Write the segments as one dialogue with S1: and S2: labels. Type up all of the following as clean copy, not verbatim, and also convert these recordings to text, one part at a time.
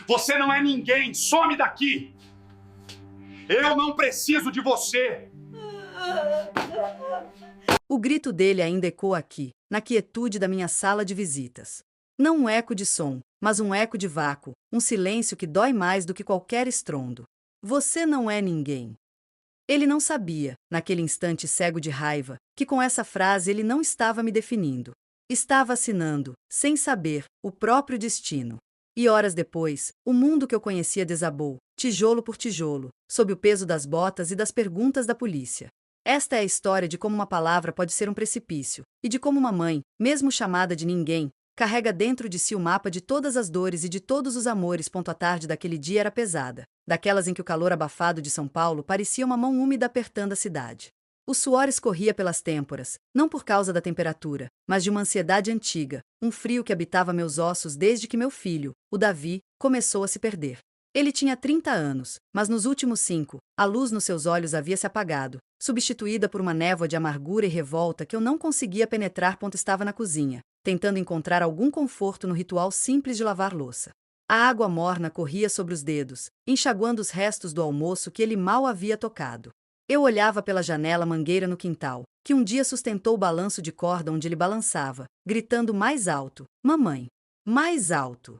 S1: Você não é ninguém, some daqui! Eu não preciso de você!
S2: O grito dele ainda ecoa aqui, na quietude da minha sala de visitas. Não um eco de som, mas um eco de vácuo, um silêncio que dói mais do que qualquer estrondo. Você não é ninguém. Ele não sabia, naquele instante cego de raiva, que com essa frase ele não estava me definindo. Estava assinando, sem saber, o próprio destino. E horas depois, o mundo que eu conhecia desabou, tijolo por tijolo, sob o peso das botas e das perguntas da polícia. Esta é a história de como uma palavra pode ser um precipício, e de como uma mãe, mesmo chamada de ninguém, carrega dentro de si o mapa de todas as dores e de todos os amores. A tarde daquele dia era pesada, daquelas em que o calor abafado de São Paulo parecia uma mão úmida apertando a cidade. O suor escorria pelas têmporas, não por causa da temperatura, mas de uma ansiedade antiga, um frio que habitava meus ossos desde que meu filho, o Davi, começou a se perder. Ele tinha 30 anos, mas nos últimos 5, a luz nos seus olhos havia se apagado, substituída por uma névoa de amargura e revolta que eu não conseguia penetrar. Estava na cozinha, tentando encontrar algum conforto no ritual simples de lavar louça. A água morna corria sobre os dedos, enxaguando os restos do almoço que ele mal havia tocado. Eu olhava pela janela mangueira no quintal, que um dia sustentou o balanço de corda onde ele balançava, gritando mais alto: "Mamãe! Mais alto!"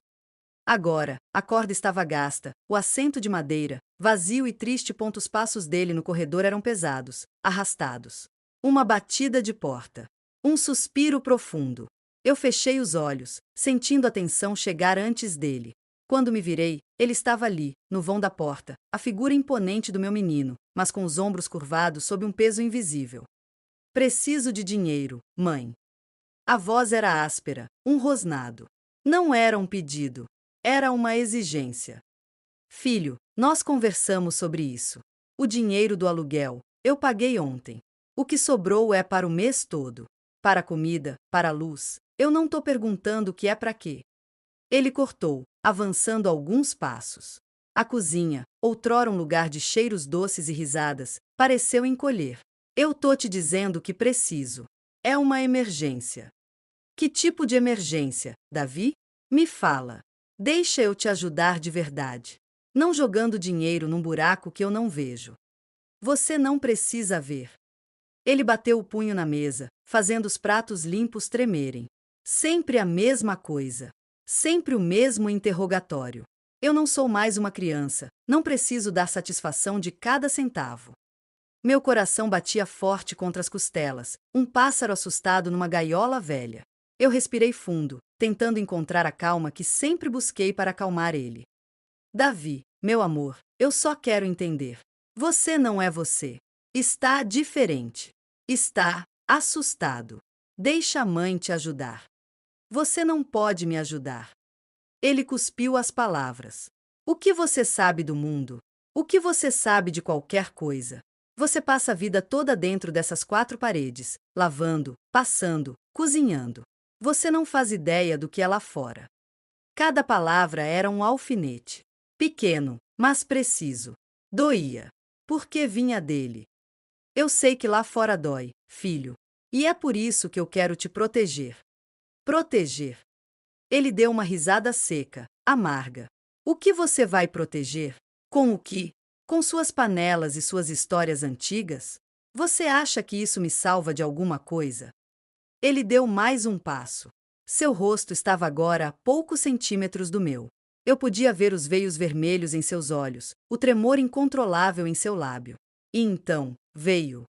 S2: Agora, a corda estava gasta, o assento de madeira, vazio e triste. Os passos dele no corredor eram pesados, arrastados. Uma batida de porta. Um suspiro profundo. Eu fechei os olhos, sentindo a tensão chegar antes dele. Quando me virei, ele estava ali, no vão da porta, a figura imponente do meu menino, mas com os ombros curvados sob um peso invisível. "Preciso de dinheiro, mãe." A voz era áspera, um rosnado. Não era um pedido. Era uma exigência. "Filho, nós conversamos sobre isso. O dinheiro do aluguel, eu paguei ontem. O que sobrou é para o mês todo. Para a comida, para a luz. Eu não tô perguntando o que é para quê." Ele cortou, avançando alguns passos. A cozinha, outrora um lugar de cheiros doces e risadas, pareceu encolher. "Eu tô te dizendo que preciso. É uma emergência." "Que tipo de emergência, Davi? Me fala. Deixa eu te ajudar de verdade. Não jogando dinheiro num buraco que eu não vejo. Você não precisa ver." Ele bateu o punho na mesa, fazendo os pratos limpos tremerem. Sempre a mesma coisa. Sempre o mesmo interrogatório. Eu não sou mais uma criança, não preciso dar satisfação de cada centavo. Meu coração batia forte contra as costelas, um pássaro assustado numa gaiola velha. Eu respirei fundo, tentando encontrar a calma que sempre busquei para acalmar ele. "Davi, meu amor, eu só quero entender. Você não é você. Está diferente. Está assustado. Deixa a mãe te ajudar." "Você não pode me ajudar." Ele cuspiu as palavras. "O que você sabe do mundo? O que você sabe de qualquer coisa? Você passa a vida toda dentro dessas 4 paredes, lavando, passando, cozinhando. Você não faz ideia do que é lá fora." Cada palavra era um alfinete. Pequeno, mas preciso. Doía. Porque vinha dele. "Eu sei que lá fora dói, filho. E é por isso que eu quero te proteger." "Proteger?" Ele deu uma risada seca, amarga. "O que você vai proteger? Com o que? Com suas panelas e suas histórias antigas? Você acha que isso me salva de alguma coisa?" Ele deu mais um passo. Seu rosto estava agora a poucos centímetros do meu. Eu podia ver os veios vermelhos em seus olhos, o tremor incontrolável em seu lábio. E então, veio.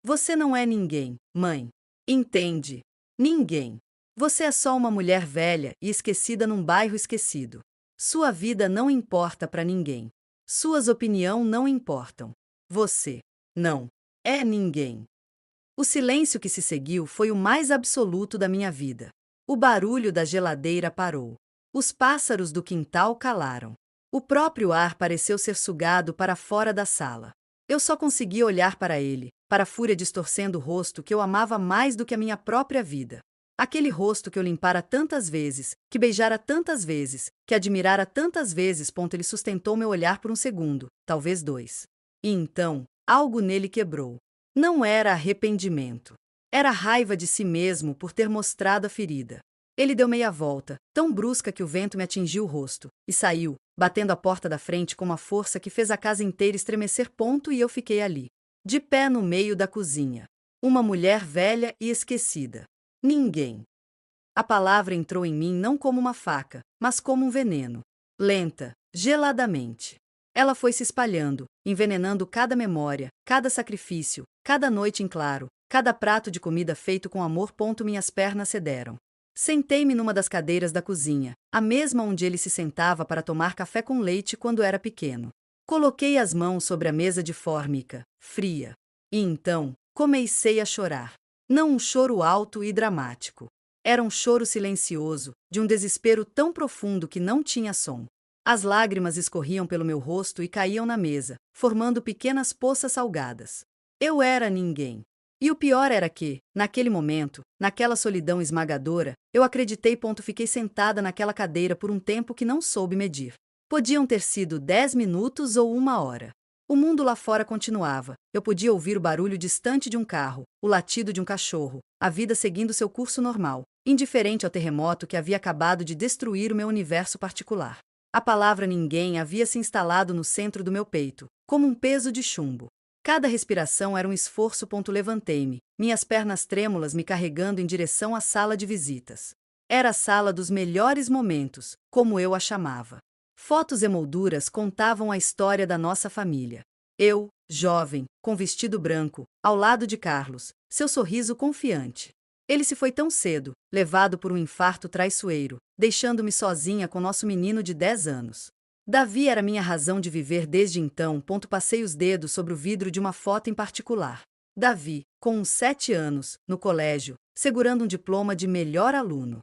S2: "Você não é ninguém, mãe. Entende? Ninguém. Você é só uma mulher velha e esquecida num bairro esquecido. Sua vida não importa para ninguém. Suas opiniões não importam. Você não é ninguém." O silêncio que se seguiu foi o mais absoluto da minha vida. O barulho da geladeira parou. Os pássaros do quintal calaram. O próprio ar pareceu ser sugado para fora da sala. Eu só conseguia olhar para ele, para a fúria distorcendo o rosto que eu amava mais do que a minha própria vida. Aquele rosto que eu limpara tantas vezes, que beijara tantas vezes, que admirara tantas vezes. Ele sustentou meu olhar por um segundo, talvez 2. E então, algo nele quebrou. Não era arrependimento. Era raiva de si mesmo por ter mostrado a ferida. Ele deu meia volta, tão brusca que o vento me atingiu o rosto, e saiu, batendo a porta da frente com uma força que fez a casa inteira estremecer. E eu fiquei ali, de pé no meio da cozinha. Uma mulher velha e esquecida. Ninguém. A palavra entrou em mim não como uma faca, mas como um veneno. Lenta, geladamente. Ela foi se espalhando, envenenando cada memória, cada sacrifício, cada noite em claro, cada prato de comida feito com amor. Minhas pernas cederam. Sentei-me numa das cadeiras da cozinha, a mesma onde ele se sentava para tomar café com leite quando era pequeno. Coloquei as mãos sobre a mesa de fórmica, fria. E então, comecei a chorar. Não um choro alto e dramático. Era um choro silencioso, de um desespero tão profundo que não tinha som. As lágrimas escorriam pelo meu rosto e caíam na mesa, formando pequenas poças salgadas. Eu era ninguém. E o pior era que, naquele momento, naquela solidão esmagadora, eu acreditei. Fiquei sentada naquela cadeira por um tempo que não soube medir. Podiam ter sido 10 minutos ou 1 hora. O mundo lá fora continuava. Eu podia ouvir o barulho distante de um carro, o latido de um cachorro, a vida seguindo seu curso normal, indiferente ao terremoto que havia acabado de destruir o meu universo particular. A palavra ninguém havia se instalado no centro do meu peito, como um peso de chumbo. Cada respiração era um esforço. Levantei-me, minhas pernas trêmulas me carregando em direção à sala de visitas. Era a sala dos melhores momentos, como eu a chamava. Fotos e molduras contavam a história da nossa família. Eu, jovem, com vestido branco, ao lado de Carlos, seu sorriso confiante. Ele se foi tão cedo, levado por um infarto traiçoeiro, deixando-me sozinha com nosso menino de 10 anos. Davi era minha razão de viver desde então. Passei os dedos sobre o vidro de uma foto em particular. Davi, com uns 7 anos, no colégio, segurando um diploma de melhor aluno.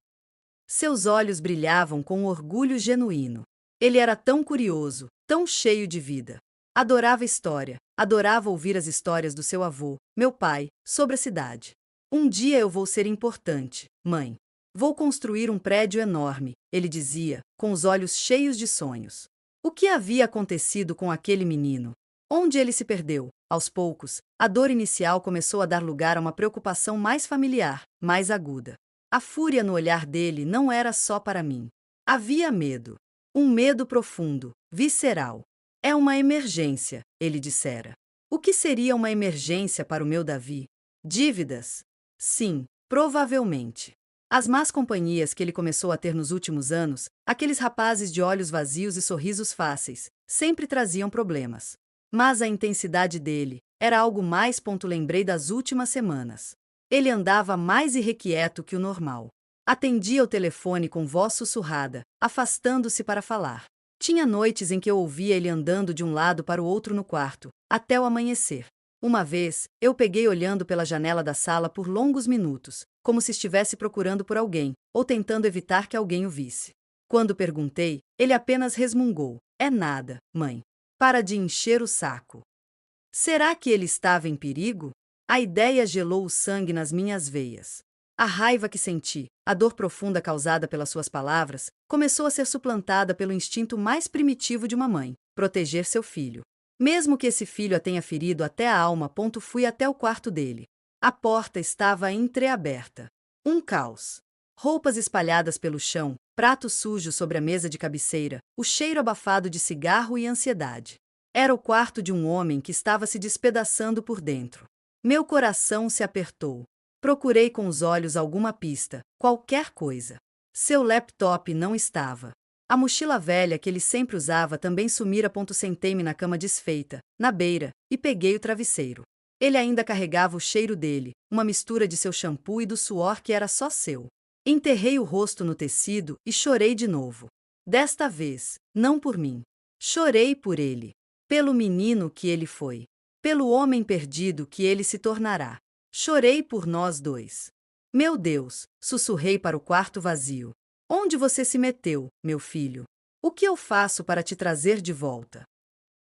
S2: Seus olhos brilhavam com um orgulho genuíno. Ele era tão curioso, tão cheio de vida. Adorava história, adorava ouvir as histórias do seu avô, meu pai, sobre a cidade. Um dia eu vou ser importante, mãe. Vou construir um prédio enorme, ele dizia, com os olhos cheios de sonhos. O que havia acontecido com aquele menino? Onde ele se perdeu? Aos poucos, a dor inicial começou a dar lugar a uma preocupação mais familiar, mais aguda. A fúria no olhar dele não era só para mim. Havia medo. Um medo profundo, visceral. É uma emergência, ele dissera. O que seria uma emergência para o meu Davi? Dívidas? Sim, provavelmente. As más companhias que ele começou a ter nos últimos anos, aqueles rapazes de olhos vazios e sorrisos fáceis, sempre traziam problemas. Mas a intensidade dele era algo mais. Lembrei das últimas semanas. Ele andava mais irrequieto que o normal. Atendia o telefone com voz sussurrada, afastando-se para falar. Tinha noites em que eu ouvia ele andando de um lado para o outro no quarto, até o amanhecer. Uma vez, eu peguei olhando pela janela da sala por longos minutos, como se estivesse procurando por alguém, ou tentando evitar que alguém o visse. Quando perguntei, ele apenas resmungou: "É nada, mãe. Para de encher o saco." Será que ele estava em perigo? A ideia gelou o sangue nas minhas veias. A raiva que senti, a dor profunda causada pelas suas palavras, começou a ser suplantada pelo instinto mais primitivo de uma mãe: proteger seu filho. Mesmo que esse filho a tenha ferido até a alma. Fui até o quarto dele. A porta estava entreaberta. Um caos. Roupas espalhadas pelo chão, pratos sujos sobre a mesa de cabeceira, o cheiro abafado de cigarro e ansiedade. Era o quarto de um homem que estava se despedaçando por dentro. Meu coração se apertou. Procurei com os olhos alguma pista, qualquer coisa. Seu laptop não estava. A mochila velha que ele sempre usava também sumira. Sentei-me na cama desfeita, na beira, e peguei o travesseiro. Ele ainda carregava o cheiro dele, uma mistura de seu shampoo e do suor que era só seu. Enterrei o rosto no tecido e chorei de novo. Desta vez, não por mim. Chorei por ele. Pelo menino que ele foi. Pelo homem perdido que ele se tornará. Chorei por nós dois. Meu Deus, sussurrei para o quarto vazio. Onde você se meteu, meu filho? O que eu faço para te trazer de volta?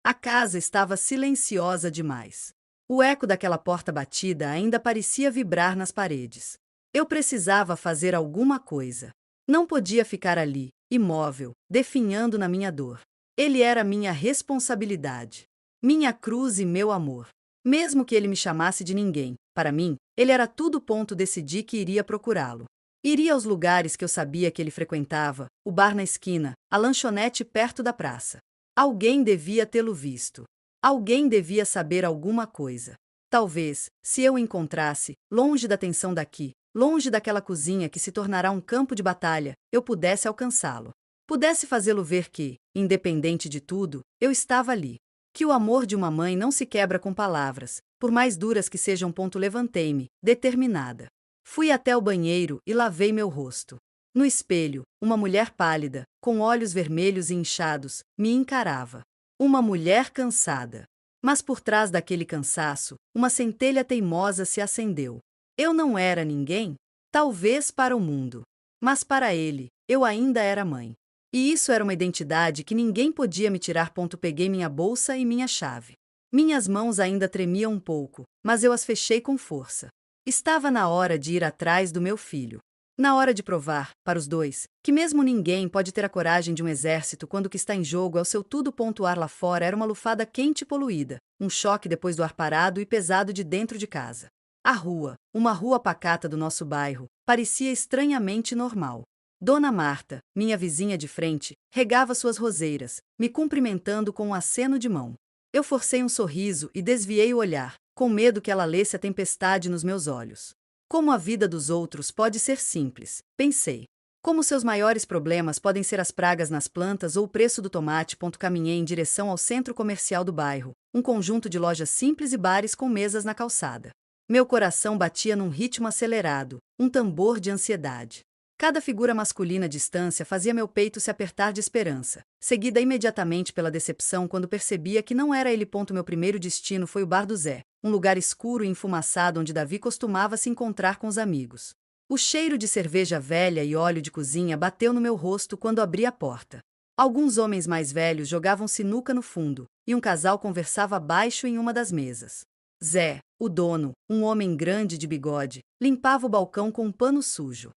S2: A casa estava silenciosa demais. O eco daquela porta batida ainda parecia vibrar nas paredes. Eu precisava fazer alguma coisa. Não podia ficar ali, imóvel, definhando na minha dor. Ele era minha responsabilidade. Minha cruz e meu amor. Mesmo que ele me chamasse de ninguém, para mim, ele era tudo. Decidi que iria procurá-lo. Iria aos lugares que eu sabia que ele frequentava, o bar na esquina, a lanchonete perto da praça. Alguém devia tê-lo visto. Alguém devia saber alguma coisa. Talvez, se eu o encontrasse, longe da tensão daqui, longe daquela cozinha que se tornará um campo de batalha, eu pudesse alcançá-lo. Pudesse fazê-lo ver que, independente de tudo, eu estava ali. Que o amor de uma mãe não se quebra com palavras, por mais duras que sejam. Levantei-me, determinada. Fui até o banheiro e lavei meu rosto. No espelho, uma mulher pálida, com olhos vermelhos e inchados, me encarava. Uma mulher cansada. Mas por trás daquele cansaço, uma centelha teimosa se acendeu. Eu não era ninguém? Talvez para o mundo. Mas para ele, eu ainda era mãe. E isso era uma identidade que ninguém podia me tirar. Peguei minha bolsa e minha chave. Minhas mãos ainda tremiam um pouco, mas eu as fechei com força. Estava na hora de ir atrás do meu filho. Na hora de provar, para os dois, que mesmo ninguém pode ter a coragem de um exército quando o que está em jogo é o seu tudo. O ar lá fora era uma lufada quente e poluída, um choque depois do ar parado e pesado de dentro de casa. A rua, uma rua pacata do nosso bairro, parecia estranhamente normal. Dona Marta, minha vizinha de frente, regava suas roseiras, me cumprimentando com um aceno de mão. Eu forcei um sorriso e desviei o olhar, com medo que ela lesse a tempestade nos meus olhos. Como a vida dos outros pode ser simples, pensei. Como seus maiores problemas podem ser as pragas nas plantas ou o preço do tomate. Caminhei em direção ao centro comercial do bairro, um conjunto de lojas simples e bares com mesas na calçada. Meu coração batia num ritmo acelerado, um tambor de ansiedade. Cada figura masculina à distância fazia meu peito se apertar de esperança, seguida imediatamente pela decepção quando percebia que não era ele. Meu primeiro destino foi o bar do Zé, um lugar escuro e enfumaçado onde Davi costumava se encontrar com os amigos. O cheiro de cerveja velha e óleo de cozinha bateu no meu rosto quando abri a porta. Alguns homens mais velhos jogavam sinuca no fundo, e um casal conversava baixo em uma das mesas. Zé, o dono, um homem grande de bigode, limpava o balcão com um pano sujo.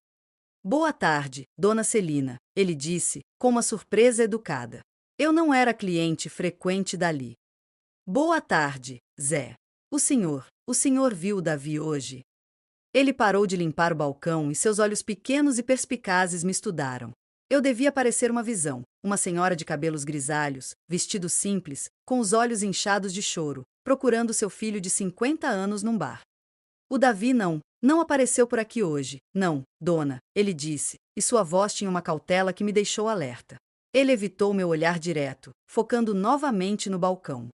S2: Boa tarde, dona Celina, ele disse, com uma surpresa educada. Eu não era cliente frequente dali. Boa tarde, Zé. O senhor viu o Davi hoje? Ele parou de limpar o balcão e seus olhos pequenos e perspicazes me estudaram. Eu devia parecer uma visão, uma senhora de cabelos grisalhos, vestido simples, com os olhos inchados de choro, procurando seu filho de 50 anos num bar. O Davi não apareceu por aqui hoje. Não, dona, ele disse, e sua voz tinha uma cautela que me deixou alerta. Ele evitou meu olhar direto, focando novamente no balcão.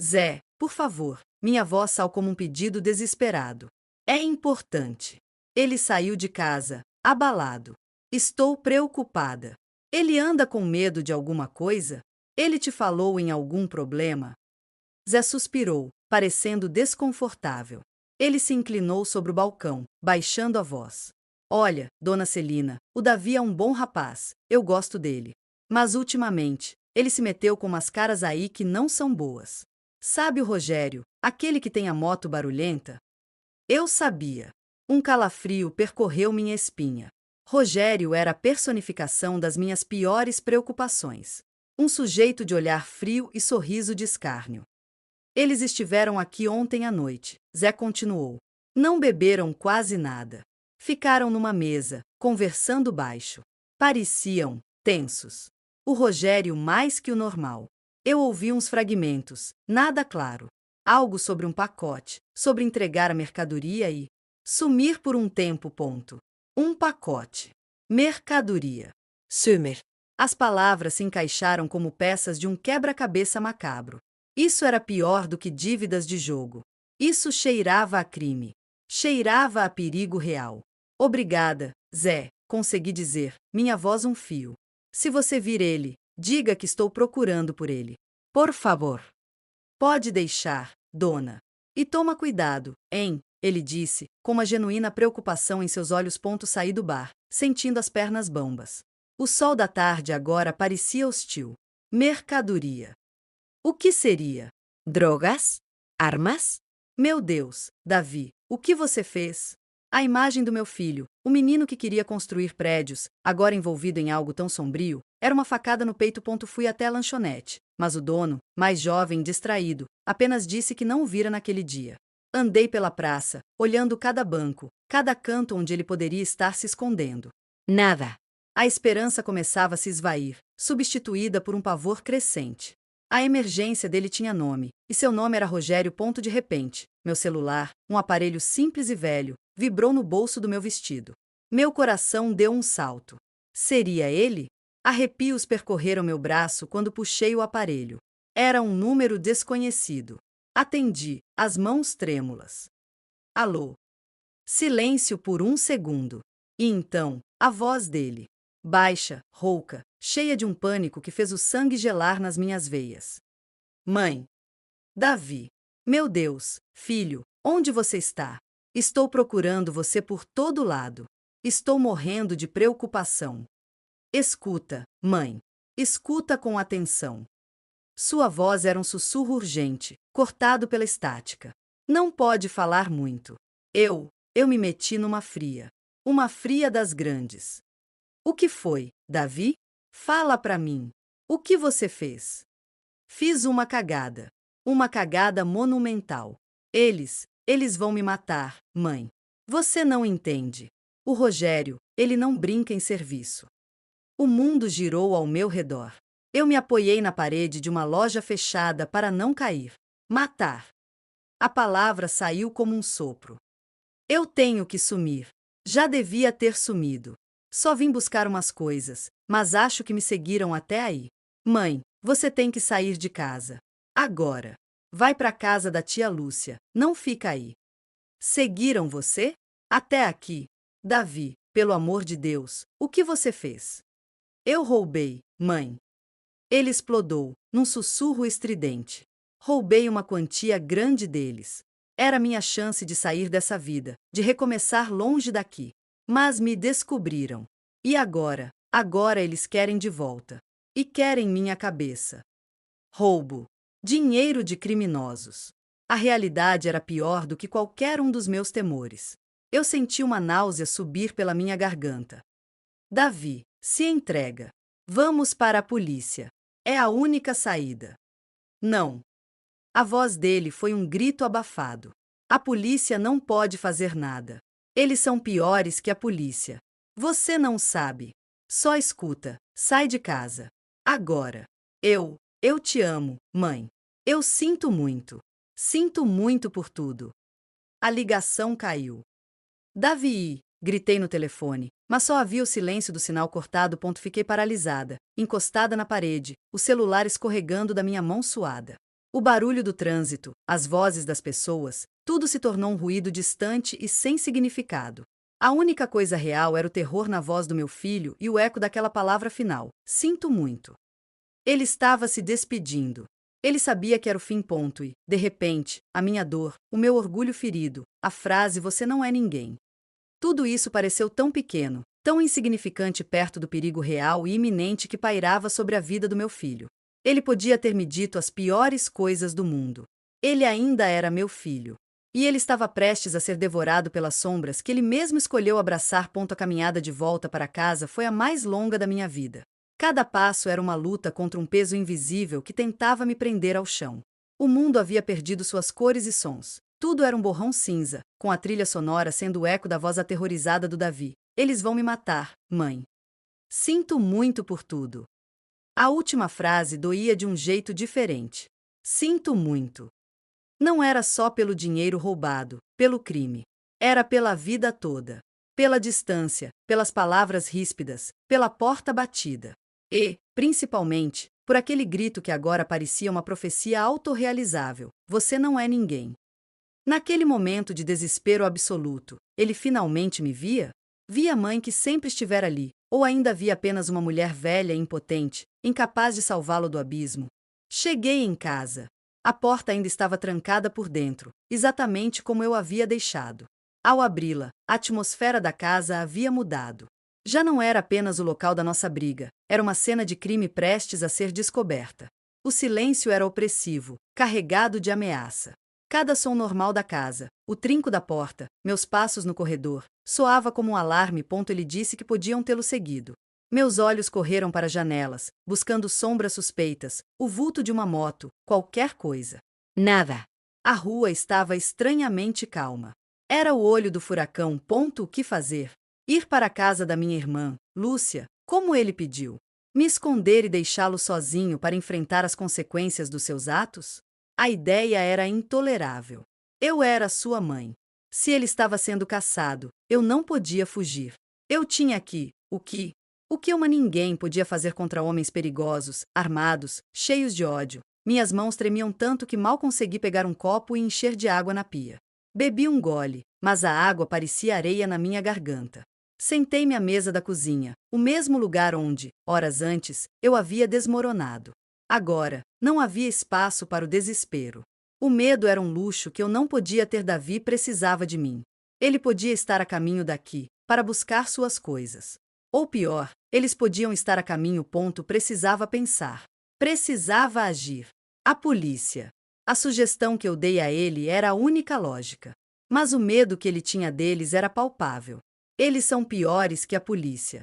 S2: Zé, por favor, minha voz saiu como um pedido desesperado. É importante. Ele saiu de casa, abalado. Estou preocupada. Ele anda com medo de alguma coisa? Ele te falou em algum problema? Zé suspirou, parecendo desconfortável. Ele se inclinou sobre o balcão, baixando a voz. Olha, dona Celina, o Davi é um bom rapaz, eu gosto dele. Mas ultimamente, ele se meteu com umas caras aí que não são boas. Sabe o Rogério, aquele que tem a moto barulhenta? Eu sabia. Um calafrio percorreu minha espinha. Rogério era a personificação das minhas piores preocupações. Um sujeito de olhar frio e sorriso de escárnio. Eles estiveram aqui ontem à noite, Zé continuou. Não beberam quase nada. Ficaram numa mesa, conversando baixo. Pareciam tensos. O Rogério mais que o normal. Eu ouvi uns fragmentos, nada claro. Algo sobre um pacote, sobre entregar a mercadoria e sumir por um tempo. Um pacote. Mercadoria. Sumir. As palavras se encaixaram como peças de um quebra-cabeça macabro. Isso era pior do que dívidas de jogo. Isso cheirava a crime. Cheirava a perigo real. Obrigada, Zé, consegui dizer, minha voz um fio. Se você vir ele, diga que estou procurando por ele. Por favor. Pode deixar, dona. E toma cuidado, hein? Ele disse, com uma genuína preocupação em seus olhos. Saí do bar, sentindo as pernas bambas. O sol da tarde agora parecia hostil. Mercadoria. O que seria? Drogas? Armas? Meu Deus, Davi, o que você fez? A imagem do meu filho, o menino que queria construir prédios, agora envolvido em algo tão sombrio, era uma facada no peito. Fui até a lanchonete, mas o dono, mais jovem e distraído, apenas disse que não o vira naquele dia. Andei pela praça, olhando cada banco, cada canto onde ele poderia estar se escondendo. Nada. A esperança começava a se esvair, substituída por um pavor crescente. A emergência dele tinha nome, e seu nome era Rogério. De repente, meu celular, um aparelho simples e velho, vibrou no bolso do meu vestido. Meu coração deu um salto. Seria ele? Arrepios percorreram meu braço quando puxei o aparelho. Era um número desconhecido. Atendi, as mãos trêmulas. Alô? Silêncio por um segundo. E então, a voz dele. Baixa, rouca, cheia de um pânico que fez o sangue gelar nas minhas veias. Mãe. Davi. Meu Deus, filho, onde você está? Estou procurando você por todo lado. Estou morrendo de preocupação. Escuta, mãe. Escuta com atenção. Sua voz era um sussurro urgente, cortado pela estática. Não pode falar muito. Eu me meti numa fria. Uma fria das grandes. O que foi, Davi? Fala pra mim. O que você fez? Fiz uma cagada. Uma cagada monumental. Eles vão me matar, mãe. Você não entende. O Rogério, ele não brinca em serviço. O mundo girou ao meu redor. Eu me apoiei na parede de uma loja fechada para não cair. Matar. A palavra saiu como um sopro. Eu tenho que sumir. Já devia ter sumido. Só vim buscar umas coisas, mas acho que me seguiram até aí. Mãe, você tem que sair de casa. Agora. Vai para casa da tia Lúcia, não fica aí. Seguiram você? Até aqui. Davi, pelo amor de Deus, o que você fez? Eu roubei, mãe. Ele explodou, num sussurro estridente. Roubei uma quantia grande deles. Era minha chance de sair dessa vida, de recomeçar longe daqui. Mas me descobriram. E agora? Agora eles querem de volta. E querem minha cabeça. Roubo. Dinheiro de criminosos. A realidade era pior do que qualquer um dos meus temores. Eu senti uma náusea subir pela minha garganta. Davi, se entrega. Vamos para a polícia. É a única saída. Não. A voz dele foi um grito abafado. A polícia não pode fazer nada. Eles são piores que a polícia. Você não sabe. Só escuta. Sai de casa. Agora. Eu te amo, mãe. Eu sinto muito. Sinto muito por tudo. A ligação caiu. Davi, gritei no telefone, mas só havia o silêncio do sinal cortado. Fiquei paralisada, encostada na parede, o celular escorregando da minha mão suada. O barulho do trânsito, as vozes das pessoas, tudo se tornou um ruído distante e sem significado. A única coisa real era o terror na voz do meu filho e o eco daquela palavra final: sinto muito. Ele estava se despedindo. Ele sabia que era o fim. E, de repente, a minha dor, o meu orgulho ferido, a frase "você não é ninguém". Tudo isso pareceu tão pequeno, tão insignificante perto do perigo real e iminente que pairava sobre a vida do meu filho. Ele podia ter me dito as piores coisas do mundo. Ele ainda era meu filho. E ele estava prestes a ser devorado pelas sombras que ele mesmo escolheu abraçar. A caminhada de volta para casa foi a mais longa da minha vida. Cada passo era uma luta contra um peso invisível que tentava me prender ao chão. O mundo havia perdido suas cores e sons. Tudo era um borrão cinza, com a trilha sonora sendo o eco da voz aterrorizada do Davi. Eles vão me matar, mãe. Sinto muito por tudo. A última frase doía de um jeito diferente. Sinto muito. Não era só pelo dinheiro roubado, pelo crime. Era pela vida toda. Pela distância, pelas palavras ríspidas, pela porta batida. E, principalmente, por aquele grito que agora parecia uma profecia autorrealizável: você não é ninguém. Naquele momento de desespero absoluto, ele finalmente me via? Via a mãe que sempre estivera ali, ou ainda via apenas uma mulher velha e impotente, incapaz de salvá-lo do abismo? Cheguei em casa. A porta ainda estava trancada por dentro, exatamente como eu havia deixado. Ao abri-la, a atmosfera da casa havia mudado. Já não era apenas o local da nossa briga, era uma cena de crime prestes a ser descoberta. O silêncio era opressivo, carregado de ameaça. Cada som normal da casa, o trinco da porta, meus passos no corredor, soava como um alarme. Ele disse que podiam tê-lo seguido. Meus olhos correram para as janelas, buscando sombras suspeitas, o vulto de uma moto, qualquer coisa. Nada. A rua estava estranhamente calma. Era o olho do furacão. O que fazer? Ir para a casa da minha irmã, Lúcia, como ele pediu. Me esconder e deixá-lo sozinho para enfrentar as consequências dos seus atos? A ideia era intolerável. Eu era sua mãe. Se ele estava sendo caçado, eu não podia fugir. Eu tinha aqui o que uma ninguém podia fazer contra homens perigosos, armados, cheios de ódio. Minhas mãos tremiam tanto que mal consegui pegar um copo e encher de água na pia. Bebi um gole, mas a água parecia areia na minha garganta. Sentei-me à mesa da cozinha, o mesmo lugar onde, horas antes, eu havia desmoronado. Agora, não havia espaço para o desespero. O medo era um luxo que eu não podia ter. Davi precisava de mim. Ele podia estar a caminho daqui, para buscar suas coisas. Ou pior, eles podiam estar a caminho. Precisava pensar. Precisava agir. A polícia. A sugestão que eu dei a ele era a única lógica. Mas o medo que ele tinha deles era palpável. Eles são piores que a polícia.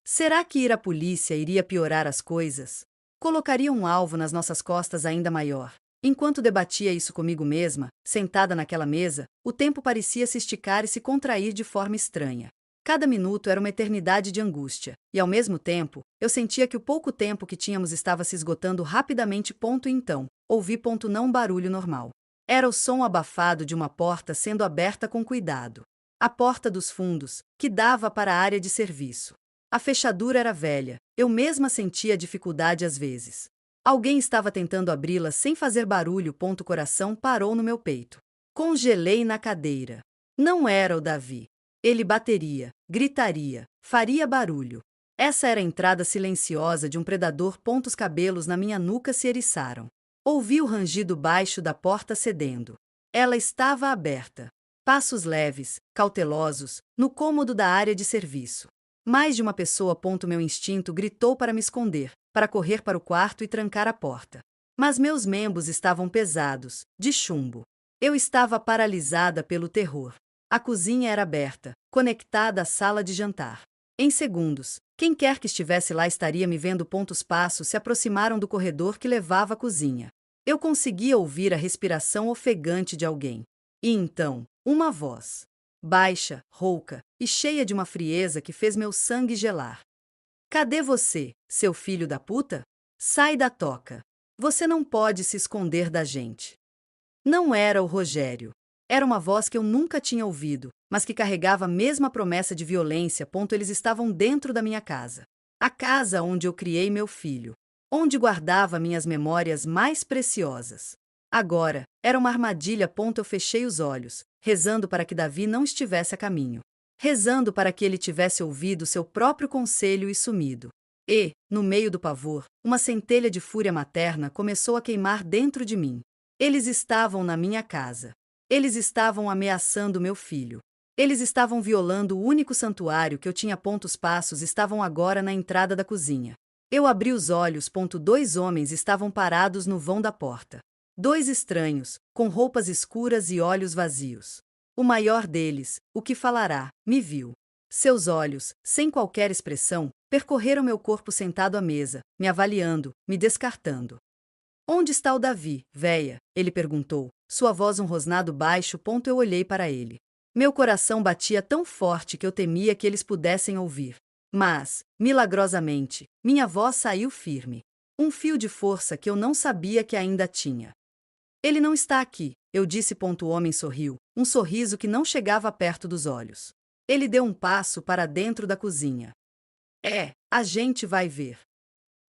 S2: Será que ir à polícia iria piorar as coisas? Colocaria um alvo nas nossas costas ainda maior. Enquanto debatia isso comigo mesma, sentada naquela mesa, o tempo parecia se esticar e se contrair de forma estranha. Cada minuto era uma eternidade de angústia, e ao mesmo tempo, eu sentia que o pouco tempo que tínhamos estava se esgotando rapidamente. Então, ouvi. Não um barulho normal. Era o som abafado de uma porta sendo aberta com cuidado. A porta dos fundos, que dava para a área de serviço. A fechadura era velha, eu mesma sentia dificuldade às vezes. Alguém estava tentando abri-la sem fazer barulho. O coração parou no meu peito. Congelei na cadeira. Não era o Davi. Ele bateria, gritaria, faria barulho. Essa era a entrada silenciosa de um predador. Os cabelos na minha nuca se eriçaram. Ouvi o rangido baixo da porta cedendo. Ela estava aberta. Passos leves, cautelosos, no cômodo da área de serviço. Mais de uma pessoa. Meu instinto gritou para me esconder, para correr para o quarto e trancar a porta. Mas meus membros estavam pesados, de chumbo. Eu estava paralisada pelo terror. A cozinha era aberta, conectada à sala de jantar. Em segundos, quem quer que estivesse lá estaria me vendo. Os passos se aproximaram do corredor que levava à cozinha. Eu conseguia ouvir a respiração ofegante de alguém. E então, uma voz. Baixa, rouca e cheia de uma frieza que fez meu sangue gelar. Cadê você, seu filho da puta? Sai da toca. Você não pode se esconder da gente. Não era o Rogério. Era uma voz que eu nunca tinha ouvido, mas que carregava a mesma promessa de violência. Eles estavam dentro da minha casa. A casa onde eu criei meu filho. Onde guardava minhas memórias mais preciosas. Agora, era uma armadilha. Eu fechei os olhos, rezando para que Davi não estivesse a caminho. Rezando para que ele tivesse ouvido seu próprio conselho e sumido. E, no meio do pavor, uma centelha de fúria materna começou a queimar dentro de mim. Eles estavam na minha casa. Eles estavam ameaçando meu filho. Eles estavam violando o único santuário que eu tinha. Os passos estavam agora na entrada da cozinha. Eu abri os olhos. 2 homens estavam parados no vão da porta. 2 estranhos, com roupas escuras e olhos vazios. O maior deles, o que falará, me viu. Seus olhos, sem qualquer expressão, percorreram meu corpo sentado à mesa, me avaliando, me descartando. Onde está o Davi, véia? Ele perguntou, sua voz um rosnado baixo. Eu olhei para ele. Meu coração batia tão forte que eu temia que eles pudessem ouvir. Mas, milagrosamente, minha voz saiu firme. Um fio de força que eu não sabia que ainda tinha. Ele não está aqui, eu disse. O homem sorriu, um sorriso que não chegava perto dos olhos. Ele deu um passo para dentro da cozinha. A gente vai ver.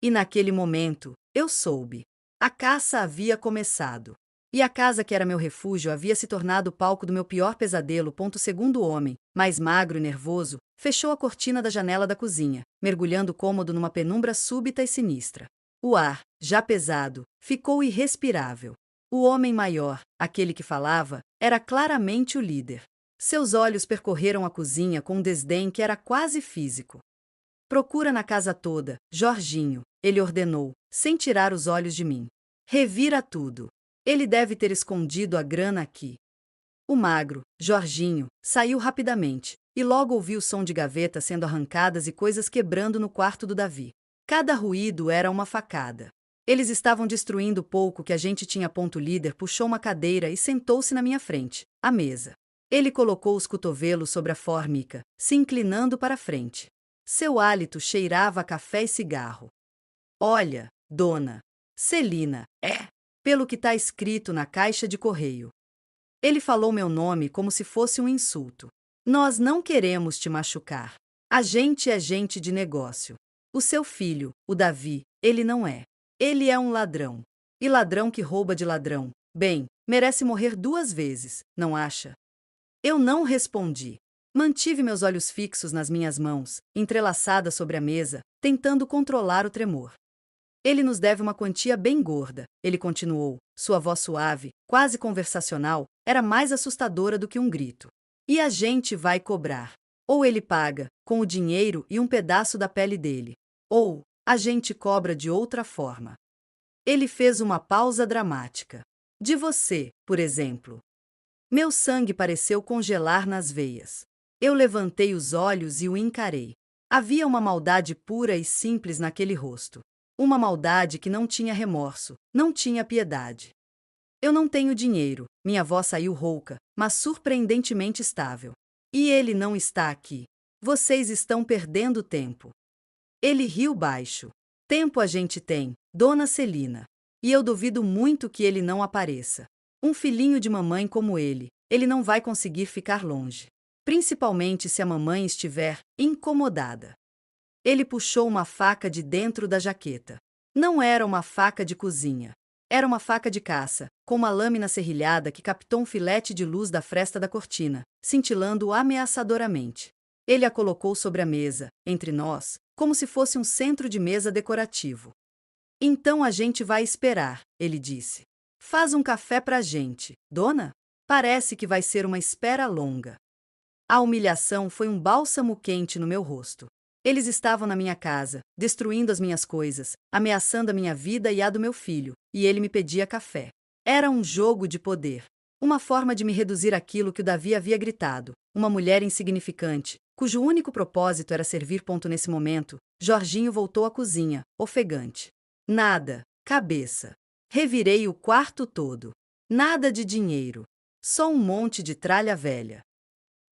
S2: E naquele momento, eu soube. A caça havia começado. E a casa que era meu refúgio havia se tornado o palco do meu pior pesadelo. O segundo homem, mais magro e nervoso, fechou a cortina da janela da cozinha, mergulhando o cômodo numa penumbra súbita e sinistra. O ar, já pesado, ficou irrespirável. O homem maior, aquele que falava, era claramente o líder. Seus olhos percorreram a cozinha com um desdém que era quase físico. Procura na casa toda, Jorginho, ele ordenou, sem tirar os olhos de mim. Revira tudo. Ele deve ter escondido a grana aqui. O magro, Jorginho, saiu rapidamente, e logo ouvi o som de gavetas sendo arrancadas e coisas quebrando no quarto do Davi. Cada ruído era uma facada. Eles estavam destruindo o pouco que a gente tinha. O líder puxou uma cadeira e sentou-se na minha frente, à mesa. Ele colocou os cotovelos sobre a formica, se inclinando para a frente. Seu hálito cheirava a café e cigarro. Olha, dona Celina, pelo que está escrito na caixa de correio. Ele falou meu nome como se fosse um insulto. Nós não queremos te machucar. A gente é gente de negócio. O seu filho, o Davi, ele não é. Ele é um ladrão. E ladrão que rouba de ladrão, bem, merece morrer 2 vezes, não acha? Eu não respondi. Mantive meus olhos fixos nas minhas mãos, entrelaçadas sobre a mesa, tentando controlar o tremor. Ele nos deve uma quantia bem gorda, ele continuou. Sua voz suave, quase conversacional, era mais assustadora do que um grito. E a gente vai cobrar. Ou ele paga, com o dinheiro e um pedaço da pele dele. Ou, a gente cobra de outra forma. Ele fez uma pausa dramática. De você, por exemplo. Meu sangue pareceu congelar nas veias. Eu levantei os olhos e o encarei. Havia uma maldade pura e simples naquele rosto. Uma maldade que não tinha remorso, não tinha piedade. Eu não tenho dinheiro, minha voz saiu rouca, mas surpreendentemente estável. E ele não está aqui. Vocês estão perdendo tempo. Ele riu baixo. Tempo a gente tem, dona Celina. E eu duvido muito que ele não apareça. Um filhinho de mamãe como ele não vai conseguir ficar longe. Principalmente se a mamãe estiver incomodada. Ele puxou uma faca de dentro da jaqueta. Não era uma faca de cozinha. Era uma faca de caça, com uma lâmina serrilhada que captou um filete de luz da fresta da cortina, cintilando ameaçadoramente. Ele a colocou sobre a mesa, entre nós, como se fosse um centro de mesa decorativo. Então a gente vai esperar, ele disse. Faz um café pra gente, dona? Parece que vai ser uma espera longa. A humilhação foi um bálsamo quente no meu rosto. Eles estavam na minha casa, destruindo as minhas coisas, ameaçando a minha vida e a do meu filho, e ele me pedia café. Era um jogo de poder. Uma forma de me reduzir àquilo que o Davi havia gritado. Uma mulher insignificante, cujo único propósito era servir. Nesse momento, Jorginho voltou à cozinha, ofegante. Nada, cabeça. Revirei o quarto todo. Nada de dinheiro. Só um monte de tralha velha.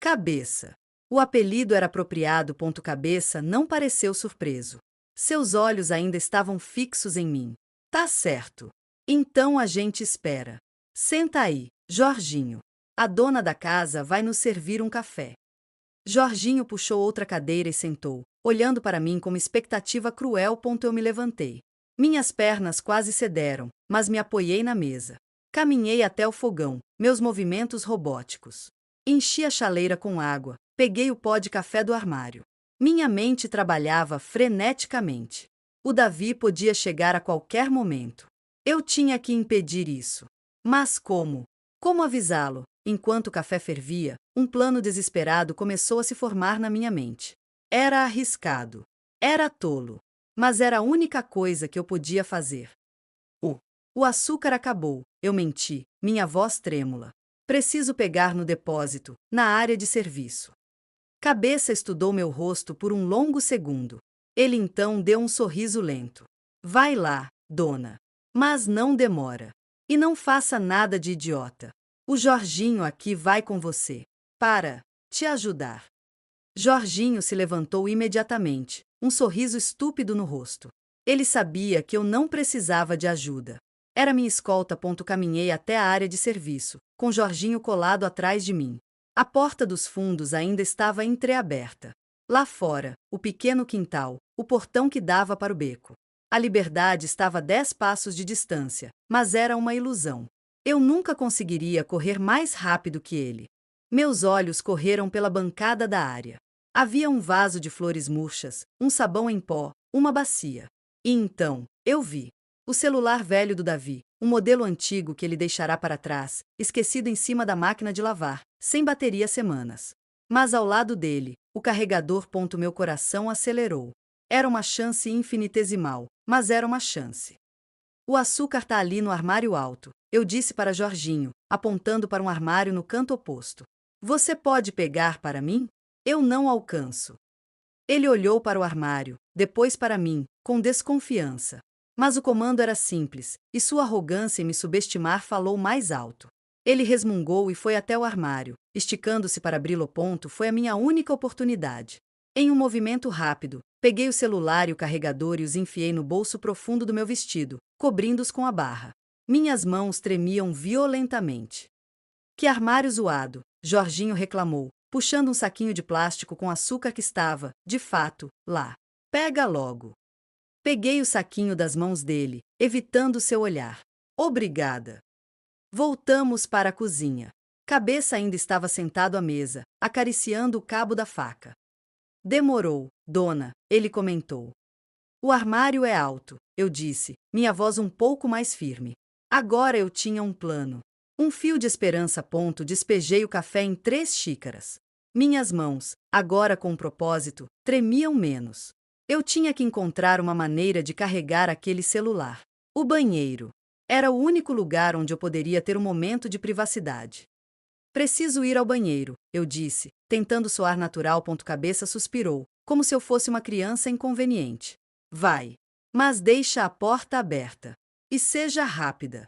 S2: Cabeça. O apelido era apropriado. Cabeça não pareceu surpreso. Seus olhos ainda estavam fixos em mim. Tá certo. Então a gente espera. Senta aí, Jorginho. A dona da casa vai nos servir um café. Jorginho puxou outra cadeira e sentou, olhando para mim com uma expectativa cruel. Eu me levantei. Minhas pernas quase cederam, mas me apoiei na mesa. Caminhei até o fogão, meus movimentos robóticos. Enchi a chaleira com água, peguei o pó de café do armário. Minha mente trabalhava freneticamente. O Davi podia chegar a qualquer momento. Eu tinha que impedir isso. Mas como? Como avisá-lo? Enquanto o café fervia, um plano desesperado começou a se formar na minha mente. Era arriscado. Era tolo. Mas era a única coisa que eu podia fazer. O açúcar acabou, eu menti, minha voz trêmula. Preciso pegar no depósito, na área de serviço. Cabeça estudou meu rosto por um longo segundo. Ele então deu um sorriso lento. Vai lá, dona. Mas não demora. E não faça nada de idiota. O Jorginho aqui vai com você. Para te ajudar. Jorginho se levantou imediatamente, um sorriso estúpido no rosto. Ele sabia que eu não precisava de ajuda. Era minha escolta. Caminhei até a área de serviço, com Jorginho colado atrás de mim. A porta dos fundos ainda estava entreaberta. Lá fora, o pequeno quintal, o portão que dava para o beco. A liberdade estava a 10 passos de distância, mas era uma ilusão. Eu nunca conseguiria correr mais rápido que ele. Meus olhos correram pela bancada da área. Havia um vaso de flores murchas, um sabão em pó, uma bacia. E então, eu vi. O celular velho do Davi, um modelo antigo que ele deixará para trás, esquecido em cima da máquina de lavar, sem bateria há semanas. Mas ao lado dele, o carregador. Meu coração acelerou. Era uma chance infinitesimal, mas era uma chance. O açúcar tá ali no armário alto, eu disse para Jorginho, apontando para um armário no canto oposto. Você pode pegar para mim? Eu não alcanço. Ele olhou para o armário, depois para mim, com desconfiança. Mas o comando era simples, e sua arrogância em me subestimar falou mais alto. Ele resmungou e foi até o armário, esticando-se para abri-lo. Foi a minha única oportunidade. Em um movimento rápido, peguei o celular e o carregador e os enfiei no bolso profundo do meu vestido, cobrindo-os com a barra. Minhas mãos tremiam violentamente. Que armário zoado, Jorginho reclamou, puxando um saquinho de plástico com açúcar que estava, de fato, lá. Pega logo. Peguei o saquinho das mãos dele, evitando seu olhar. Obrigada. Voltamos para a cozinha. Cabeça ainda estava sentado à mesa, acariciando o cabo da faca. Demorou, dona, ele comentou. O armário é alto, eu disse, minha voz um pouco mais firme. Agora eu tinha um plano. Um fio de esperança. Despejei o café em 3 xícaras. Minhas mãos, agora com um propósito, tremiam menos. Eu tinha que encontrar uma maneira de carregar aquele celular. O banheiro. Era o único lugar onde eu poderia ter um momento de privacidade. Preciso ir ao banheiro, eu disse, tentando soar natural. Cabeça suspirou, como se eu fosse uma criança inconveniente. Vai. Mas deixa a porta aberta. E seja rápida.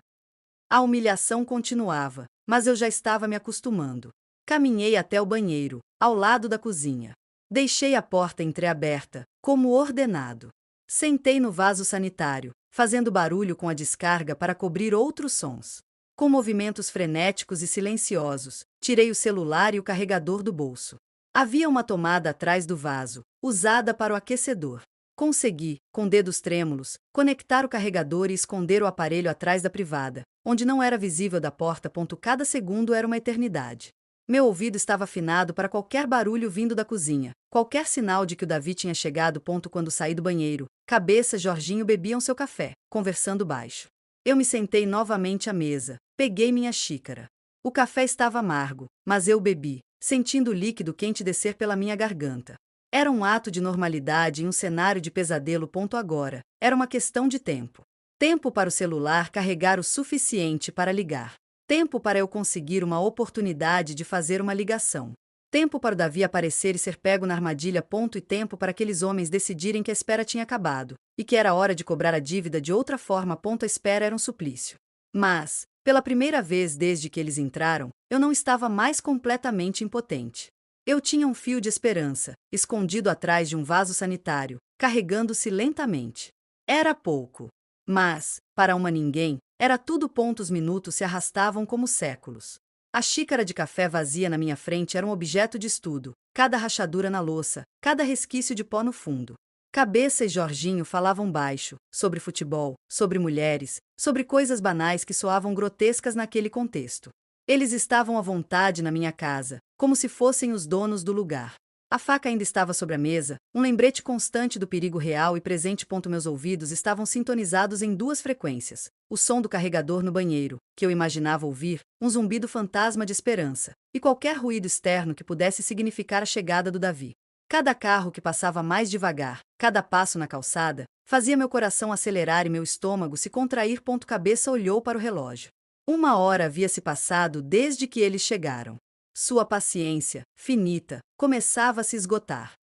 S2: A humilhação continuava, mas eu já estava me acostumando. Caminhei até o banheiro, ao lado da cozinha. Deixei a porta entreaberta, como ordenado. Sentei no vaso sanitário, fazendo barulho com a descarga para cobrir outros sons. Com movimentos frenéticos e silenciosos, tirei o celular e o carregador do bolso. Havia uma tomada atrás do vaso, usada para o aquecedor. Consegui, com dedos trêmulos, conectar o carregador e esconder o aparelho atrás da privada, onde não era visível da porta. Cada segundo era uma eternidade. Meu ouvido estava afinado para qualquer barulho vindo da cozinha, qualquer sinal de que o Davi tinha chegado. Quando saí do banheiro, Cabeça e Jorginho bebiam seu café, conversando baixo. Eu me sentei novamente à mesa, peguei minha xícara. O café estava amargo, mas eu bebi, sentindo o líquido quente descer pela minha garganta. Era um ato de normalidade em um cenário de pesadelo. Agora, era uma questão de tempo. Tempo para o celular carregar o suficiente para ligar. Tempo para eu conseguir uma oportunidade de fazer uma ligação. Tempo para o Davi aparecer e ser pego na armadilha. E tempo para aqueles homens decidirem que a espera tinha acabado, e que era hora de cobrar a dívida de outra forma. A espera era um suplício. Mas, pela primeira vez desde que eles entraram, eu não estava mais completamente impotente. Eu tinha um fio de esperança, escondido atrás de um vaso sanitário, carregando-se lentamente. Era pouco. Mas, para uma ninguém, era tudo. Os minutos se arrastavam como séculos. A xícara de café vazia na minha frente era um objeto de estudo, cada rachadura na louça, cada resquício de pó no fundo. Cabeça e Jorginho falavam baixo, sobre futebol, sobre mulheres, sobre coisas banais que soavam grotescas naquele contexto. Eles estavam à vontade na minha casa, como se fossem os donos do lugar. A faca ainda estava sobre a mesa, um lembrete constante do perigo real e presente. Meus ouvidos estavam sintonizados em 2 frequências. O som do carregador no banheiro, que eu imaginava ouvir, um zumbido fantasma de esperança, e qualquer ruído externo que pudesse significar a chegada do Davi. Cada carro que passava mais devagar, cada passo na calçada, fazia meu coração acelerar e meu estômago se contrair. Cabeça olhou para o relógio. 1 hora havia se passado desde que eles chegaram. Sua paciência, finita, começava a se esgotar.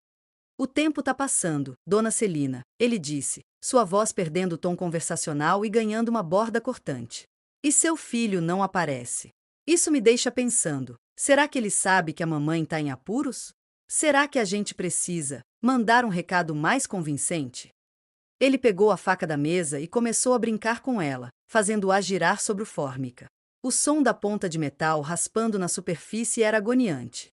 S2: O tempo tá passando, Dona Celina, ele disse, sua voz perdendo o tom conversacional e ganhando uma borda cortante. E seu filho não aparece. Isso me deixa pensando, será que ele sabe que a mamãe tá em apuros? Será que a gente precisa mandar um recado mais convincente? Ele pegou a faca da mesa e começou a brincar com ela, fazendo-a girar sobre o fórmica. O som da ponta de metal raspando na superfície era agoniante.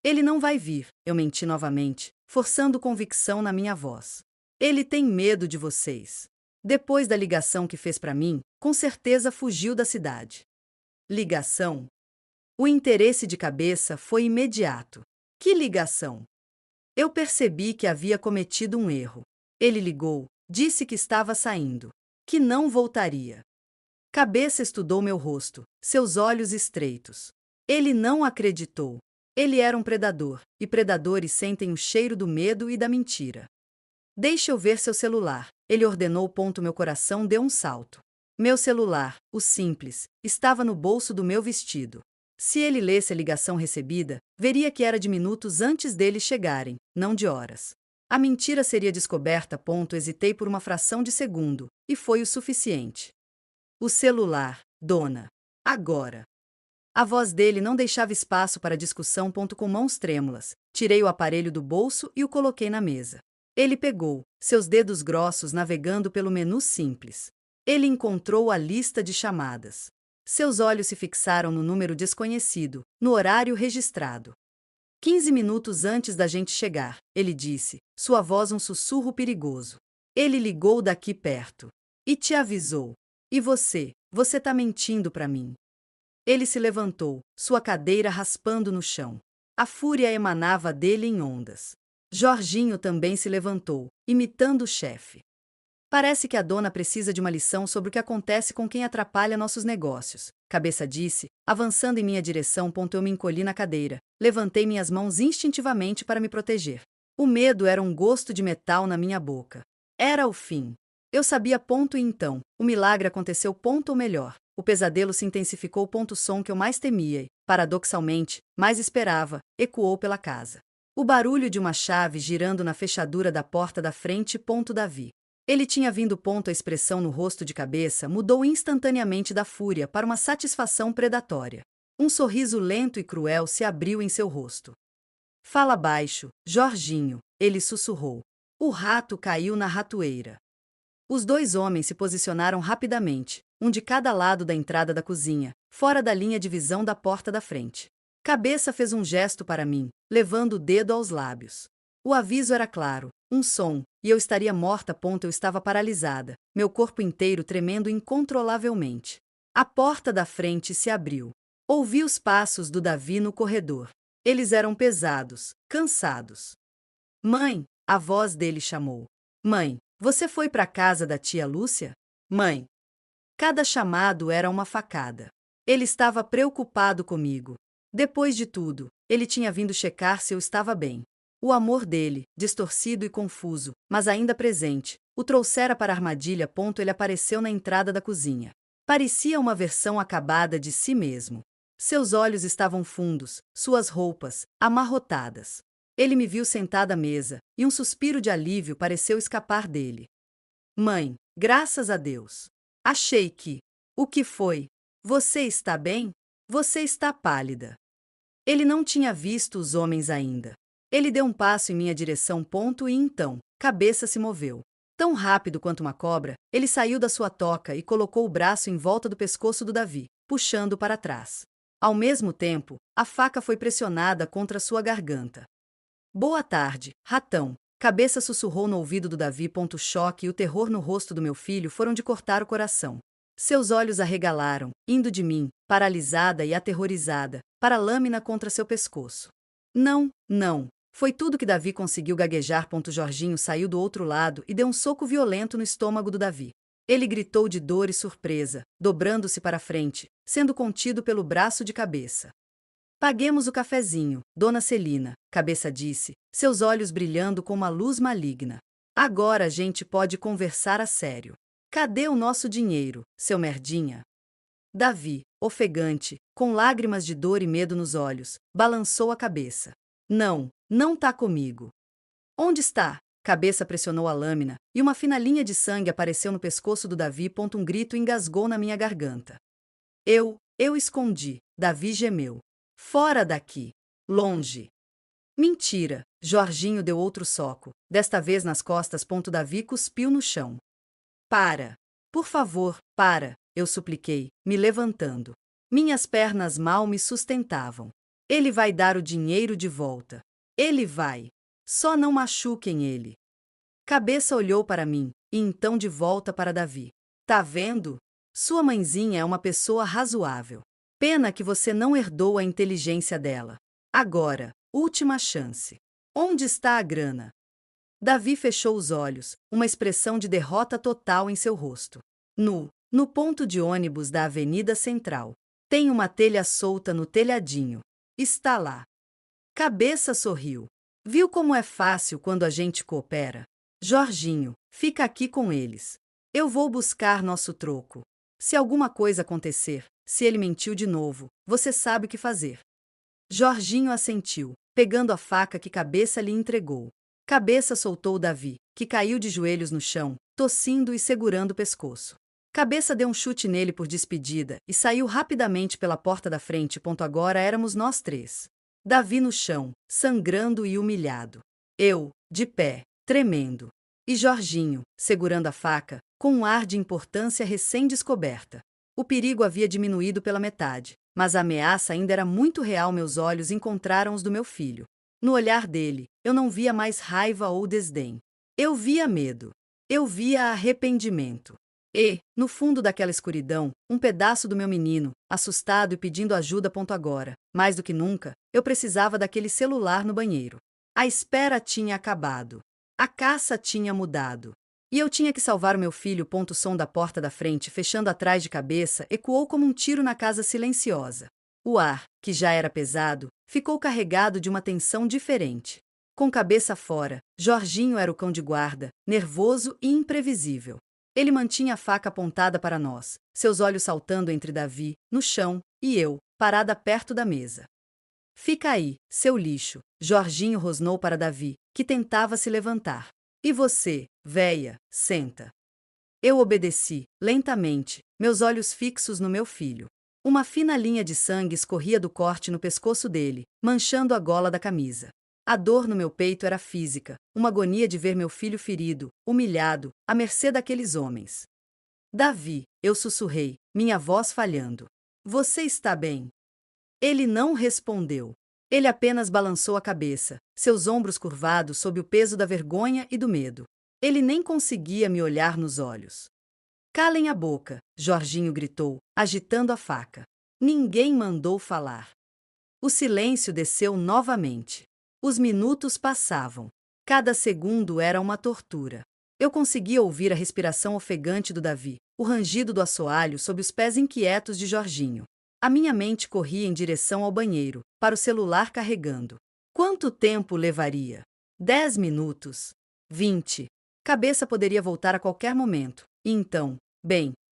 S2: Ele não vai vir, eu menti novamente, forçando convicção na minha voz. Ele tem medo de vocês. Depois da ligação que fez para mim, com certeza fugiu da cidade. Ligação? O interesse de Cabeça foi imediato. Que ligação? Eu percebi que havia cometido um erro. Ele ligou, disse que estava saindo, que não voltaria. Cabeça estudou meu rosto, seus olhos estreitos. Ele não acreditou. Ele era um predador, e predadores sentem o cheiro do medo e da mentira. Deixe eu ver seu celular, ele ordenou. Meu coração deu um salto. Meu celular, o simples, estava no bolso do meu vestido. Se ele lesse a ligação recebida, veria que era de minutos antes deles chegarem, não de horas. A mentira seria descoberta. Hesitei por uma fração de segundo, e foi o suficiente. O celular, dona. Agora. A voz dele não deixava espaço para discussão. Com mãos trêmulas, tirei o aparelho do bolso e o coloquei na mesa. Ele pegou, seus dedos grossos navegando pelo menu simples. Ele encontrou a lista de chamadas. Seus olhos se fixaram no número desconhecido, no horário registrado. 15 minutos antes da gente chegar, ele disse, sua voz um sussurro perigoso. Ele ligou daqui perto. E te avisou. E você tá mentindo pra mim. Ele se levantou, sua cadeira raspando no chão. A fúria emanava dele em ondas. Jorginho também se levantou, imitando o chefe. Parece que a dona precisa de uma lição sobre o que acontece com quem atrapalha nossos negócios, Cabeça disse, avançando em minha direção. Eu me encolhi na cadeira, levantei minhas mãos instintivamente para me proteger. O medo era um gosto de metal na minha boca. Era o fim. Eu sabia. E então, o milagre aconteceu. Ou melhor, o pesadelo se intensificou. O som que eu mais temia e, paradoxalmente, mais esperava, ecoou pela casa. O barulho de uma chave girando na fechadura da porta da frente. Davi. Ele tinha vindo. A expressão no rosto de Cabeça mudou instantaneamente da fúria para uma satisfação predatória. Um sorriso lento e cruel se abriu em seu rosto. Fala baixo, Jorginho, ele sussurrou. O rato caiu na ratoeira. Os dois homens se posicionaram rapidamente, um de cada lado da entrada da cozinha, fora da linha de visão da porta da frente. Cabeça fez um gesto para mim, levando o dedo aos lábios. O aviso era claro, um som, e eu estaria morta. Eu estava paralisada, meu corpo inteiro tremendo incontrolavelmente. A porta da frente se abriu. Ouvi os passos do Davi no corredor. Eles eram pesados, cansados. Mãe, a voz dele chamou. Mãe, você foi para a casa da tia Lúcia? Mãe. Cada chamado era uma facada. Ele estava preocupado comigo. Depois de tudo, ele tinha vindo checar se eu estava bem. O amor dele, distorcido e confuso, mas ainda presente, o trouxera para a armadilha. Ele apareceu na entrada da cozinha. Parecia uma versão acabada de si mesmo. Seus olhos estavam fundos, suas roupas, amarrotadas. Ele me viu sentada à mesa, e um suspiro de alívio pareceu escapar dele. Mãe, graças a Deus. Achei que... O que foi? Você está bem? Você está pálida. Ele não tinha visto os homens ainda. Ele deu um passo em minha direção. E então, Cabeça se moveu. Tão rápido quanto uma cobra, ele saiu da sua toca e colocou o braço em volta do pescoço do Davi, puxando para trás. Ao mesmo tempo, a faca foi pressionada contra sua garganta. Boa tarde, ratão. Cabeça sussurrou no ouvido do Davi. O choque e o terror no rosto do meu filho foram de cortar o coração. Seus olhos arregalaram, indo de mim, paralisada e aterrorizada, para a lâmina contra seu pescoço. Não, não. Foi tudo que Davi conseguiu gaguejar. Jorginho saiu do outro lado e deu um soco violento no estômago do Davi. Ele gritou de dor e surpresa, dobrando-se para a frente, sendo contido pelo braço de Cabeça. Paguemos o cafezinho, Dona Celina, Cabeça disse, seus olhos brilhando com uma luz maligna. Agora a gente pode conversar a sério. Cadê o nosso dinheiro, seu merdinha? Davi, ofegante, com lágrimas de dor e medo nos olhos, balançou a cabeça. Não tá comigo. Onde está? Cabeça pressionou a lâmina, e uma fina linha de sangue apareceu no pescoço do Davi. Um grito engasgou na minha garganta. Eu escondi, Davi gemeu. Fora daqui. Longe. Mentira, Jorginho deu outro soco, desta vez nas costas. Davi cuspiu no chão. Para. Por favor, para, eu supliquei, me levantando. Minhas pernas mal me sustentavam. Ele vai dar o dinheiro de volta. Ele vai. Só não machuquem ele. Cabeça olhou para mim, e então de volta para Davi. Tá vendo? Sua mãezinha é uma pessoa razoável. Pena que você não herdou a inteligência dela. Agora, última chance. Onde está a grana? Davi fechou os olhos, uma expressão de derrota total em seu rosto. No ponto de ônibus da Avenida Central. Tem uma telha solta no telhadinho. Está lá. Cabeça sorriu. Viu como é fácil quando a gente coopera? Jorginho, fica aqui com eles. Eu vou buscar nosso troco. Se alguma coisa acontecer, se ele mentiu de novo, você sabe o que fazer. Jorginho assentiu, pegando a faca que Cabeça lhe entregou. Cabeça soltou Davi, que caiu de joelhos no chão, tossindo e segurando o pescoço. Cabeça deu um chute nele por despedida e saiu rapidamente pela porta da frente. Agora éramos nós três. Davi no chão, sangrando e humilhado. Eu, de pé, tremendo. E Jorginho, segurando a faca, com um ar de importância recém-descoberta. O perigo havia diminuído pela metade, mas a ameaça ainda era muito real. Meus olhos encontraram os do meu filho. No olhar dele, eu não via mais raiva ou desdém. Eu via medo. Eu via arrependimento. E, no fundo daquela escuridão, um pedaço do meu menino, assustado e pedindo ajuda. Agora, mais do que nunca, eu precisava daquele celular no banheiro. A espera tinha acabado. A caça tinha mudado. E eu tinha que salvar o meu filho. O som da porta da frente, fechando atrás de Cabeça, ecoou como um tiro na casa silenciosa. O ar, que já era pesado, ficou carregado de uma tensão diferente. Com Cabeça fora, Jorginho era o cão de guarda, nervoso e imprevisível. Ele mantinha a faca apontada para nós, seus olhos saltando entre Davi, no chão, e eu, parada perto da mesa. Fica aí, seu lixo, Jorginho rosnou para Davi, que tentava se levantar. E você, véia, senta. Eu obedeci, lentamente, meus olhos fixos no meu filho. Uma fina linha de sangue escorria do corte no pescoço dele, manchando a gola da camisa. A dor no meu peito era física, uma agonia de ver meu filho ferido, humilhado, à mercê daqueles homens. Davi, eu sussurrei, minha voz falhando. Você está bem? Ele não respondeu. Ele apenas balançou a cabeça, seus ombros curvados sob o peso da vergonha e do medo. Ele nem conseguia me olhar nos olhos. Calem a boca, Jorginho gritou, agitando a faca. Ninguém mandou falar. O silêncio desceu novamente. Os minutos passavam. Cada segundo era uma tortura. Eu conseguia ouvir a respiração ofegante do Davi, o rangido do assoalho sob os pés inquietos de Jorginho. A minha mente corria em direção ao banheiro, para o celular carregando. Quanto tempo levaria? 10 minutos? 20? Cabeça poderia voltar a qualquer momento. E então,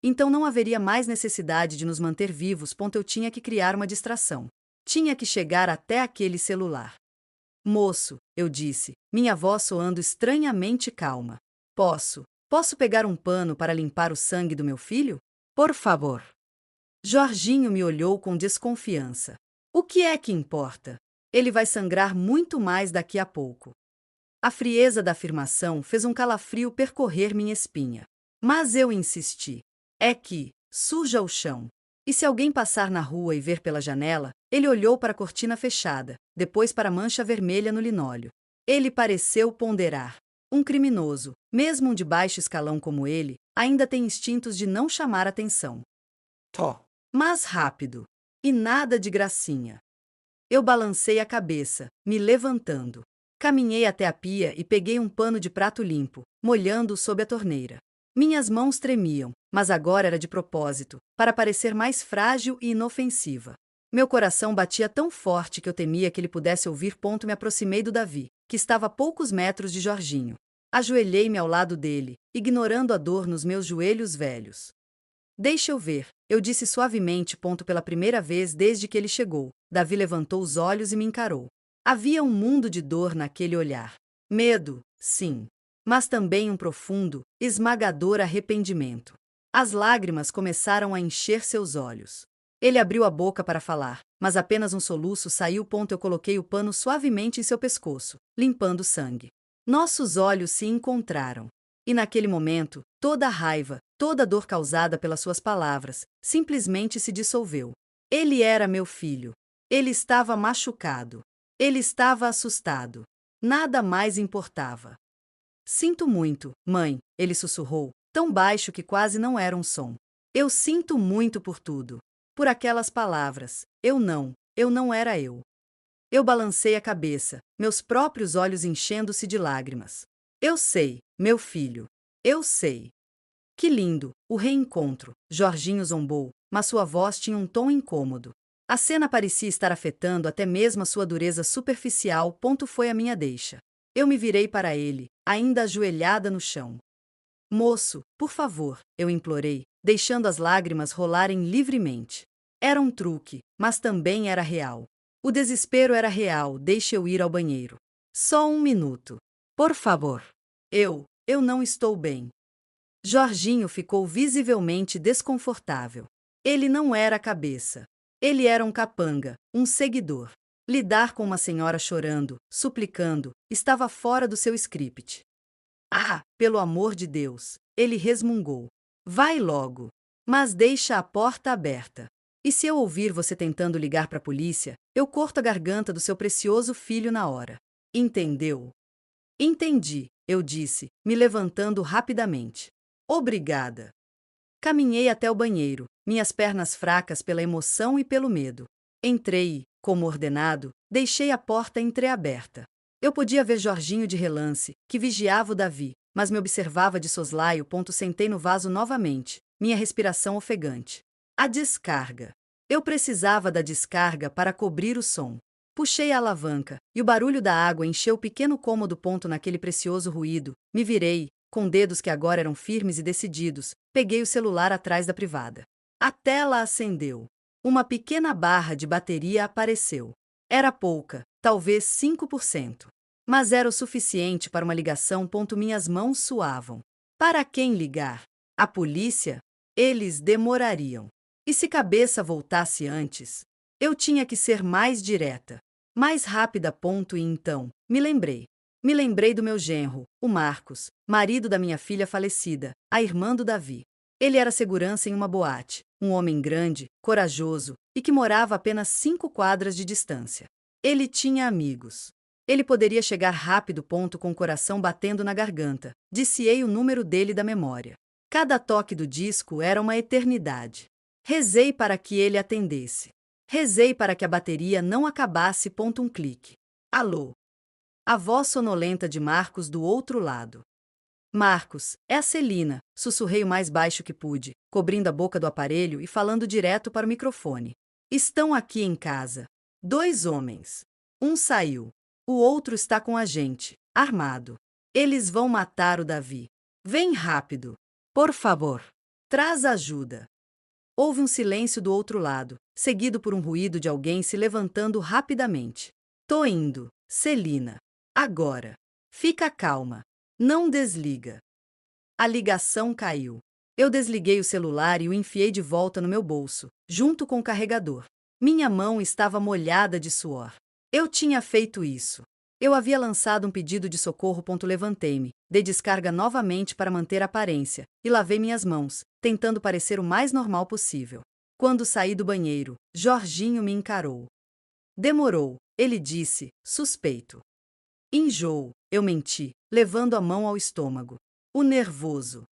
S2: então não haveria mais necessidade de nos manter vivos. Eu tinha que criar uma distração. Tinha que chegar até aquele celular. Moço, eu disse, minha voz soando estranhamente calma. Posso pegar um pano para limpar o sangue do meu filho? Por favor. Jorginho me olhou com desconfiança. O que é que importa? Ele vai sangrar muito mais daqui a pouco. A frieza da afirmação fez um calafrio percorrer minha espinha. Mas eu insisti. É que, suja o chão. E se alguém passar na rua e ver pela janela? Ele olhou para a cortina fechada, depois para a mancha vermelha no linóleo. Ele pareceu ponderar. Um criminoso, mesmo um de baixo escalão como ele, ainda tem instintos de não chamar atenção. Mas rápido. E nada de gracinha. Eu balancei a cabeça, me levantando. Caminhei até a pia e peguei um pano de prato limpo, molhando-o sob a torneira. Minhas mãos tremiam, mas agora era de propósito, para parecer mais frágil e inofensiva. Meu coração batia tão forte que eu temia que ele pudesse ouvir. Me aproximei do Davi, que estava a poucos metros de Jorginho. Ajoelhei-me ao lado dele, ignorando a dor nos meus joelhos velhos. Deixa eu ver, eu disse suavemente. Pela primeira vez desde que ele chegou, Davi levantou os olhos e me encarou. Havia um mundo de dor naquele olhar. Medo, sim. Mas também um profundo, esmagador arrependimento. As lágrimas começaram a encher seus olhos. Ele abriu a boca para falar, mas apenas um soluço saiu. Eu coloquei o pano suavemente em seu pescoço, limpando o sangue. Nossos olhos se encontraram. E naquele momento, toda a raiva, toda a dor causada pelas suas palavras, simplesmente se dissolveu. Ele era meu filho. Ele estava machucado. Ele estava assustado. Nada mais importava. Sinto muito, mãe, ele sussurrou, tão baixo que quase não era um som. Eu sinto muito por tudo. Por aquelas palavras. Eu não era eu. Eu balancei a cabeça, meus próprios olhos enchendo-se de lágrimas. Eu sei, meu filho. Eu sei. Que lindo, o reencontro, Jorginho zombou, mas sua voz tinha um tom incômodo. A cena parecia estar afetando até mesmo a sua dureza superficial. Foi a minha deixa. Eu me virei para ele, ainda ajoelhada no chão. Moço, por favor, eu implorei, deixando as lágrimas rolarem livremente. Era um truque, mas também era real. O desespero era real. Deixe eu ir ao banheiro. Só um minuto. Por favor. Eu não estou bem. Jorginho ficou visivelmente desconfortável. Ele não era a cabeça. Ele era um capanga, um seguidor. Lidar com uma senhora chorando, suplicando, estava fora do seu script. Ah, pelo amor de Deus, ele resmungou. Vai logo. Mas deixa a porta aberta. E se eu ouvir você tentando ligar para a polícia, eu corto a garganta do seu precioso filho na hora. Entendeu? Entendi, eu disse, me levantando rapidamente. Obrigada. Caminhei até o banheiro, minhas pernas fracas pela emoção e pelo medo. Entrei e, como ordenado, deixei a porta entreaberta. Eu podia ver Jorginho de relance, que vigiava o Davi, mas me observava de soslaio. Sentei no vaso novamente, minha respiração ofegante. A descarga. Eu precisava da descarga para cobrir o som. Puxei a alavanca, e o barulho da água encheu o pequeno cômodo. Naquele precioso ruído, me virei, com dedos que agora eram firmes e decididos, peguei o celular atrás da privada. A tela acendeu. Uma pequena barra de bateria apareceu. Era pouca, talvez 5%. Mas era o suficiente para uma ligação. Minhas mãos suavam. Para quem ligar? A polícia? Eles demorariam. E se cabeça voltasse antes? Eu tinha que ser mais direta, mais rápida. E então, me lembrei. Me lembrei do meu genro, o Marcos, marido da minha filha falecida, a irmã do Davi. Ele era segurança em uma boate, um homem grande, corajoso, e que morava a apenas 5 quadras de distância. Ele tinha amigos. Ele poderia chegar rápido. Com o coração batendo na garganta, disse-ei o número dele da memória. Cada toque do disco era uma eternidade. Rezei para que ele atendesse. Rezei para que a bateria não acabasse. Um clique. Alô? A voz sonolenta de Marcos do outro lado. Marcos, é a Celina, sussurrei o mais baixo que pude, cobrindo a boca do aparelho e falando direto para o microfone. Estão aqui em casa. 2 homens. Um saiu. O outro está com a gente, armado. Eles vão matar o Davi. Vem rápido. Por favor. Traz ajuda. Houve um silêncio do outro lado, seguido por um ruído de alguém se levantando rapidamente. Tô indo, Celina. Agora. Fica calma. Não desliga. A ligação caiu. Eu desliguei o celular e o enfiei de volta no meu bolso, junto com o carregador. Minha mão estava molhada de suor. Eu tinha feito isso. Eu havia lançado um pedido de socorro. Levantei-me, dei descarga novamente para manter a aparência, e lavei minhas mãos, tentando parecer o mais normal possível. Quando saí do banheiro, Jorginho me encarou. Demorou, ele disse, suspeito. Enjoo, eu menti, levando a mão ao estômago. O nervoso.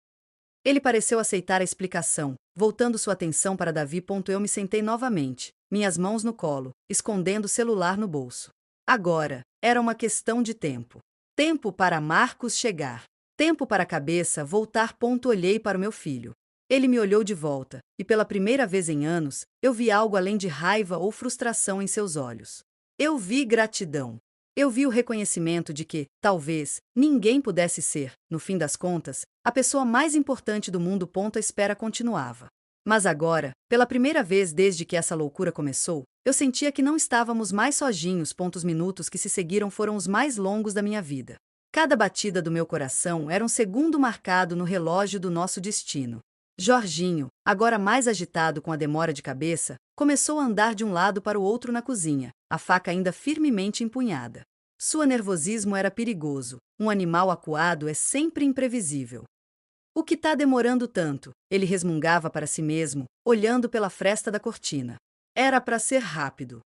S2: Ele pareceu aceitar a explicação, voltando sua atenção para Davi. Eu me sentei novamente, minhas mãos no colo, escondendo o celular no bolso. Agora, era uma questão de tempo. Tempo para Marcos chegar. Tempo para a cabeça voltar. Olhei para o meu filho. Ele me olhou de volta, e pela primeira vez em anos, eu vi algo além de raiva ou frustração em seus olhos. Eu vi gratidão. Eu vi o reconhecimento de que, talvez, ninguém pudesse ser, no fim das contas, a pessoa mais importante do mundo. A espera continuava. Mas agora, pela primeira vez desde que essa loucura começou, eu sentia que não estávamos mais sozinhos. Os minutos que se seguiram foram os mais longos da minha vida. Cada batida do meu coração era um segundo marcado no relógio do nosso destino. Jorginho, agora mais agitado com a demora de cabeça, começou a andar de um lado para o outro na cozinha, a faca ainda firmemente empunhada. Seu nervosismo era perigoso. Um animal acuado é sempre imprevisível. O que tá demorando tanto? Ele resmungava para si mesmo, olhando pela fresta da cortina. Era para ser rápido.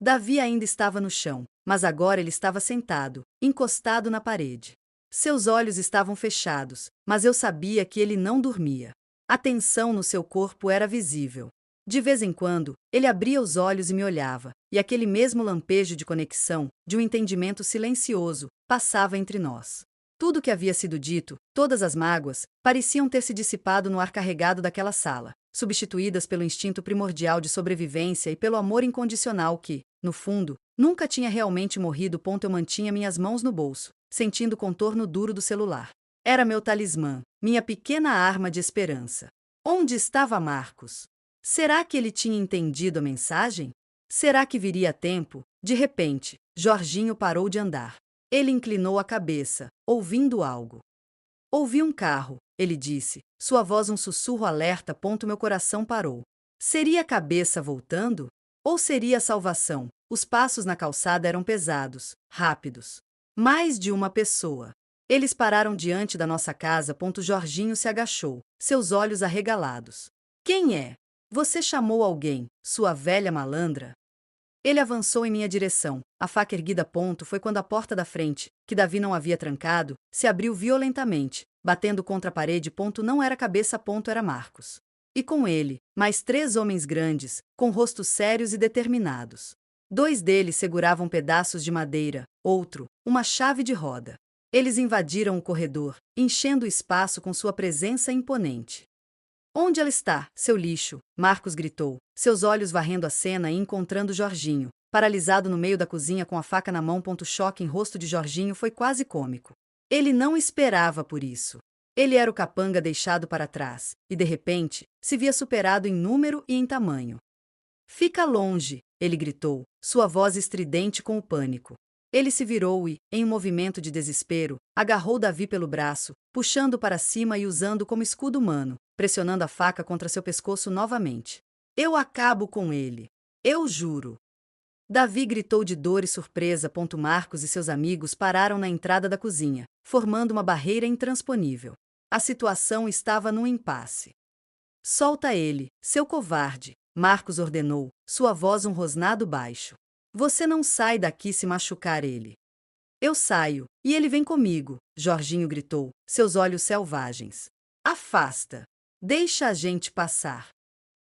S2: Davi ainda estava no chão, mas agora ele estava sentado, encostado na parede. Seus olhos estavam fechados, mas eu sabia que ele não dormia. A tensão no seu corpo era visível. De vez em quando, ele abria os olhos e me olhava, e aquele mesmo lampejo de conexão, de um entendimento silencioso, passava entre nós. Tudo que havia sido dito, todas as mágoas, pareciam ter se dissipado no ar carregado daquela sala, substituídas pelo instinto primordial de sobrevivência e pelo amor incondicional que, no fundo, nunca tinha realmente morrido. Eu mantinha minhas mãos no bolso, sentindo o contorno duro do celular. Era meu talismã, minha pequena arma de esperança. Onde estava Marcos? Será que ele tinha entendido a mensagem? Será que viria a tempo? De repente, Jorginho parou de andar. Ele inclinou a cabeça, ouvindo algo. Ouvi um carro, ele disse, sua voz um sussurro alerta. Meu coração parou. Seria a cabeça voltando? Ou seria a salvação? Os passos na calçada eram pesados, rápidos. Mais de uma pessoa. Eles pararam diante da nossa casa. Jorginho se agachou, seus olhos arregalados. Quem é? Você chamou alguém, sua velha malandra? Ele avançou em minha direção, a faca erguida. Foi quando a porta da frente, que Davi não havia trancado, se abriu violentamente, batendo contra a parede. Não era cabeça. Era Marcos. E com ele, mais 3 homens grandes, com rostos sérios e determinados. 2 deles seguravam pedaços de madeira, outro, uma chave de roda. Eles invadiram o corredor, enchendo o espaço com sua presença imponente. Onde ela está, seu lixo? Marcos gritou, seus olhos varrendo a cena e encontrando Jorginho, paralisado no meio da cozinha com a faca na mão. O choque em rosto de Jorginho foi quase cômico. Ele não esperava por isso. Ele era o capanga deixado para trás, e de repente, se via superado em número e em tamanho. Fica longe, ele gritou, sua voz estridente com o pânico. Ele se virou e, em um movimento de desespero, agarrou Davi pelo braço, puxando para cima e usando como escudo humano, pressionando a faca contra seu pescoço novamente. Eu acabo com ele. Eu juro. Davi gritou de dor e surpresa. Marcos e seus amigos pararam na entrada da cozinha, formando uma barreira intransponível. A situação estava num impasse. Solta ele, seu covarde, Marcos ordenou, sua voz um rosnado baixo. Você não sai daqui se machucar ele. Eu saio, e ele vem comigo, Jorginho gritou, seus olhos selvagens. Afasta. Deixa a gente passar.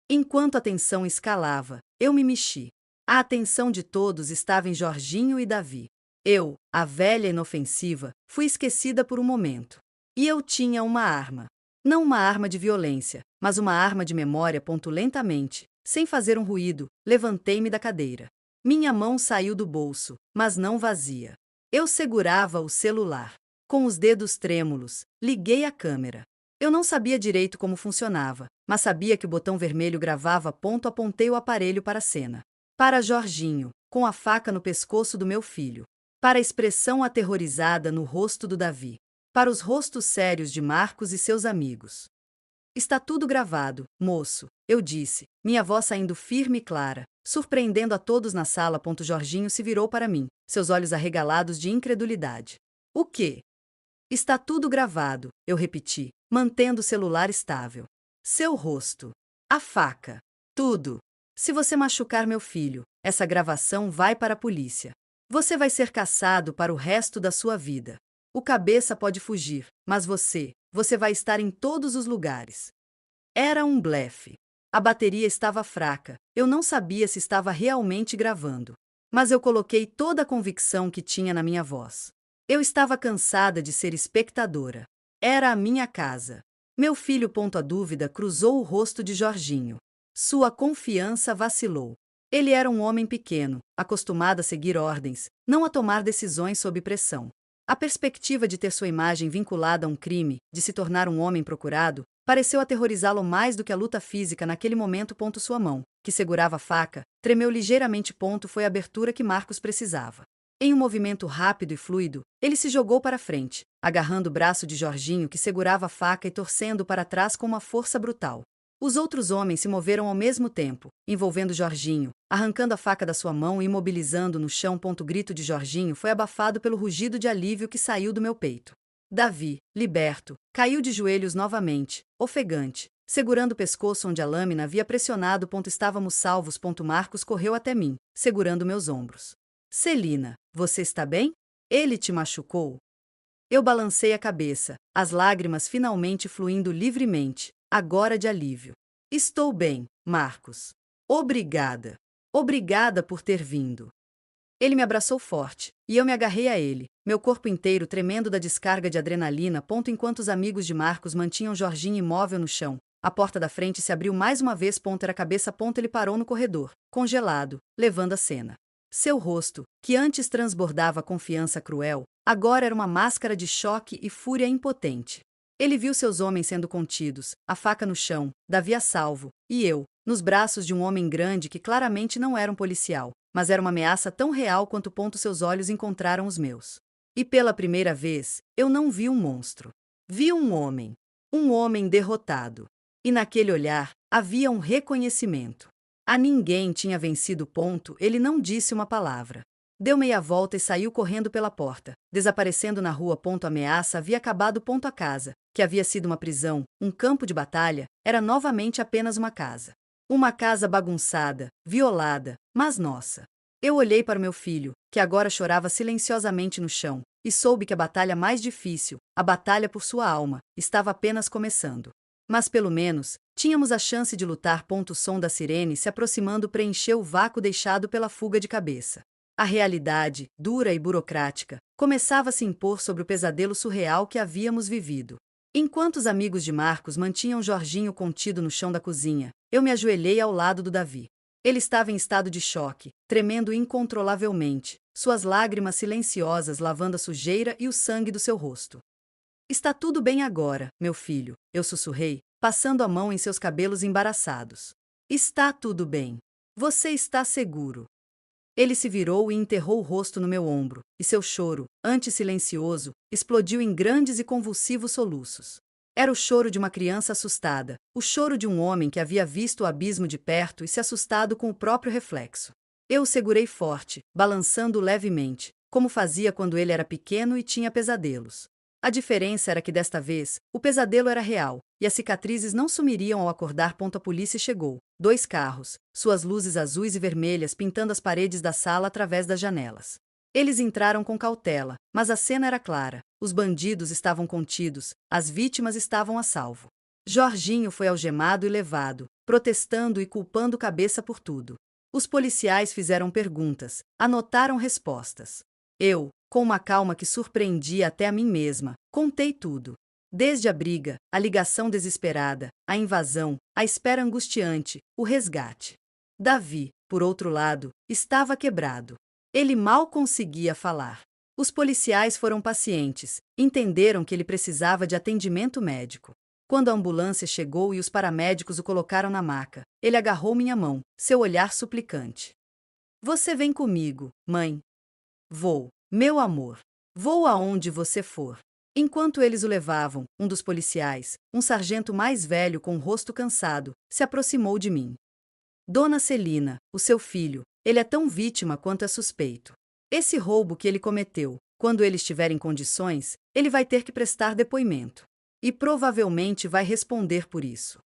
S2: Enquanto a tensão escalava, eu me mexi. A atenção de todos estava em Jorginho e Davi. Eu, a velha inofensiva, fui esquecida por um momento. E eu tinha uma arma. Não uma arma de violência, mas uma arma de memória. Lentamente, sem fazer um ruído, levantei-me da cadeira. Minha mão saiu do bolso, mas não vazia. Eu segurava o celular. Com os dedos trêmulos, liguei a câmera. Eu não sabia direito como funcionava, mas sabia que o botão vermelho gravava. Apontei o aparelho para a cena. Para Jorginho, com a faca no pescoço do meu filho. Para a expressão aterrorizada no rosto do Davi. Para os rostos sérios de Marcos e seus amigos. Está tudo gravado, moço, eu disse, minha voz saindo firme e clara, surpreendendo a todos na sala. Jorginho se virou para mim, seus olhos arregalados de incredulidade. O quê? Está tudo gravado, eu repeti, mantendo o celular estável. Seu rosto. A faca. Tudo. Se você machucar meu filho, essa gravação vai para a polícia. Você vai ser caçado para o resto da sua vida. O cabeça pode fugir, mas você vai estar em todos os lugares. Era um blefe. A bateria estava fraca, eu não sabia se estava realmente gravando. Mas eu coloquei toda a convicção que tinha na minha voz. Eu estava cansada de ser espectadora. Era a minha casa. Meu filho. A dúvida cruzou o rosto de Jorginho. Sua confiança vacilou. Ele era um homem pequeno, acostumado a seguir ordens, não a tomar decisões sob pressão. A perspectiva de ter sua imagem vinculada a um crime, de se tornar um homem procurado, pareceu aterrorizá-lo mais do que a luta física naquele momento. Sua mão, que segurava a faca, tremeu ligeiramente. Foi a abertura que Marcos precisava. Em um movimento rápido e fluido, ele se jogou para frente, agarrando o braço de Jorginho que segurava a faca e torcendo para trás com uma força brutal. Os outros homens se moveram ao mesmo tempo, envolvendo Jorginho, arrancando a faca da sua mão e imobilizando no chão. O grito de Jorginho foi abafado pelo rugido de alívio que saiu do meu peito. Davi, liberto, caiu de joelhos novamente, ofegante, segurando o pescoço onde a lâmina havia pressionado. Estávamos salvos. Marcos correu até mim, segurando meus ombros. Celina, você está bem? Ele te machucou? Eu balancei a cabeça, as lágrimas finalmente fluindo livremente, agora de alívio. Estou bem, Marcos. Obrigada. Obrigada por ter vindo. Ele me abraçou forte, e eu me agarrei a ele, meu corpo inteiro tremendo da descarga de adrenalina. Enquanto os amigos de Marcos mantinham Jorginho imóvel no chão, a porta da frente se abriu mais uma vez. Era a cabeça. Ele parou no corredor, congelado, levando a cena. Seu rosto, que antes transbordava confiança cruel, agora era uma máscara de choque e fúria impotente. Ele viu seus homens sendo contidos, a faca no chão, Davi a salvo, e eu, nos braços de um homem grande que claramente não era um policial, mas era uma ameaça tão real quanto. Seus olhos encontraram os meus. E pela primeira vez, eu não vi um monstro. Vi um homem derrotado. E naquele olhar, havia um reconhecimento. A ninguém tinha vencido. Ele não disse uma palavra. Deu meia volta e saiu correndo pela porta, desaparecendo na rua. A ameaça havia acabado. A casa, que havia sido uma prisão, um campo de batalha, era novamente apenas uma casa. Uma casa bagunçada, violada, mas nossa. Eu olhei para meu filho, que agora chorava silenciosamente no chão, e soube que a batalha mais difícil, a batalha por sua alma, estava apenas começando. Mas pelo menos, tínhamos a chance de lutar. O som da sirene se aproximando preencheu o vácuo deixado pela fuga de cabeça. A realidade, dura e burocrática, começava a se impor sobre o pesadelo surreal que havíamos vivido. Enquanto os amigos de Marcos mantinham Jorginho contido no chão da cozinha, eu me ajoelhei ao lado do Davi. Ele estava em estado de choque, tremendo incontrolavelmente, suas lágrimas silenciosas lavando a sujeira e o sangue do seu rosto. Está tudo bem agora, meu filho, eu sussurrei, passando a mão em seus cabelos embaraçados. Está tudo bem. Você está seguro. Ele se virou e enterrou o rosto no meu ombro, e seu choro, antes silencioso, explodiu em grandes e convulsivos soluços. Era o choro de uma criança assustada, o choro de um homem que havia visto o abismo de perto e se assustado com o próprio reflexo. Eu o segurei forte, balançando-o levemente, como fazia quando ele era pequeno e tinha pesadelos. A diferença era que desta vez, o pesadelo era real, e as cicatrizes não sumiriam ao acordar. A polícia chegou. 2 carros, suas luzes azuis e vermelhas pintando as paredes da sala através das janelas. Eles entraram com cautela, mas a cena era clara. Os bandidos estavam contidos, as vítimas estavam a salvo. Jorginho foi algemado e levado, protestando e culpando cabeça por tudo. Os policiais fizeram perguntas, anotaram respostas. Eu, com uma calma que surpreendia até a mim mesma, contei tudo. Desde a briga, a ligação desesperada, a invasão, a espera angustiante, o resgate. Davi, por outro lado, estava quebrado. Ele mal conseguia falar. Os policiais foram pacientes, entenderam que ele precisava de atendimento médico. Quando a ambulância chegou e os paramédicos o colocaram na maca, ele agarrou minha mão, seu olhar suplicante. Você vem comigo, mãe. Vou, meu amor. Vou aonde você for. Enquanto eles o levavam, um dos policiais, um sargento mais velho com o rosto cansado, se aproximou de mim. Dona Celina, o seu filho, ele é tão vítima quanto é suspeito. Esse roubo que ele cometeu, quando ele estiver em condições, ele vai ter que prestar depoimento. E provavelmente vai responder por isso.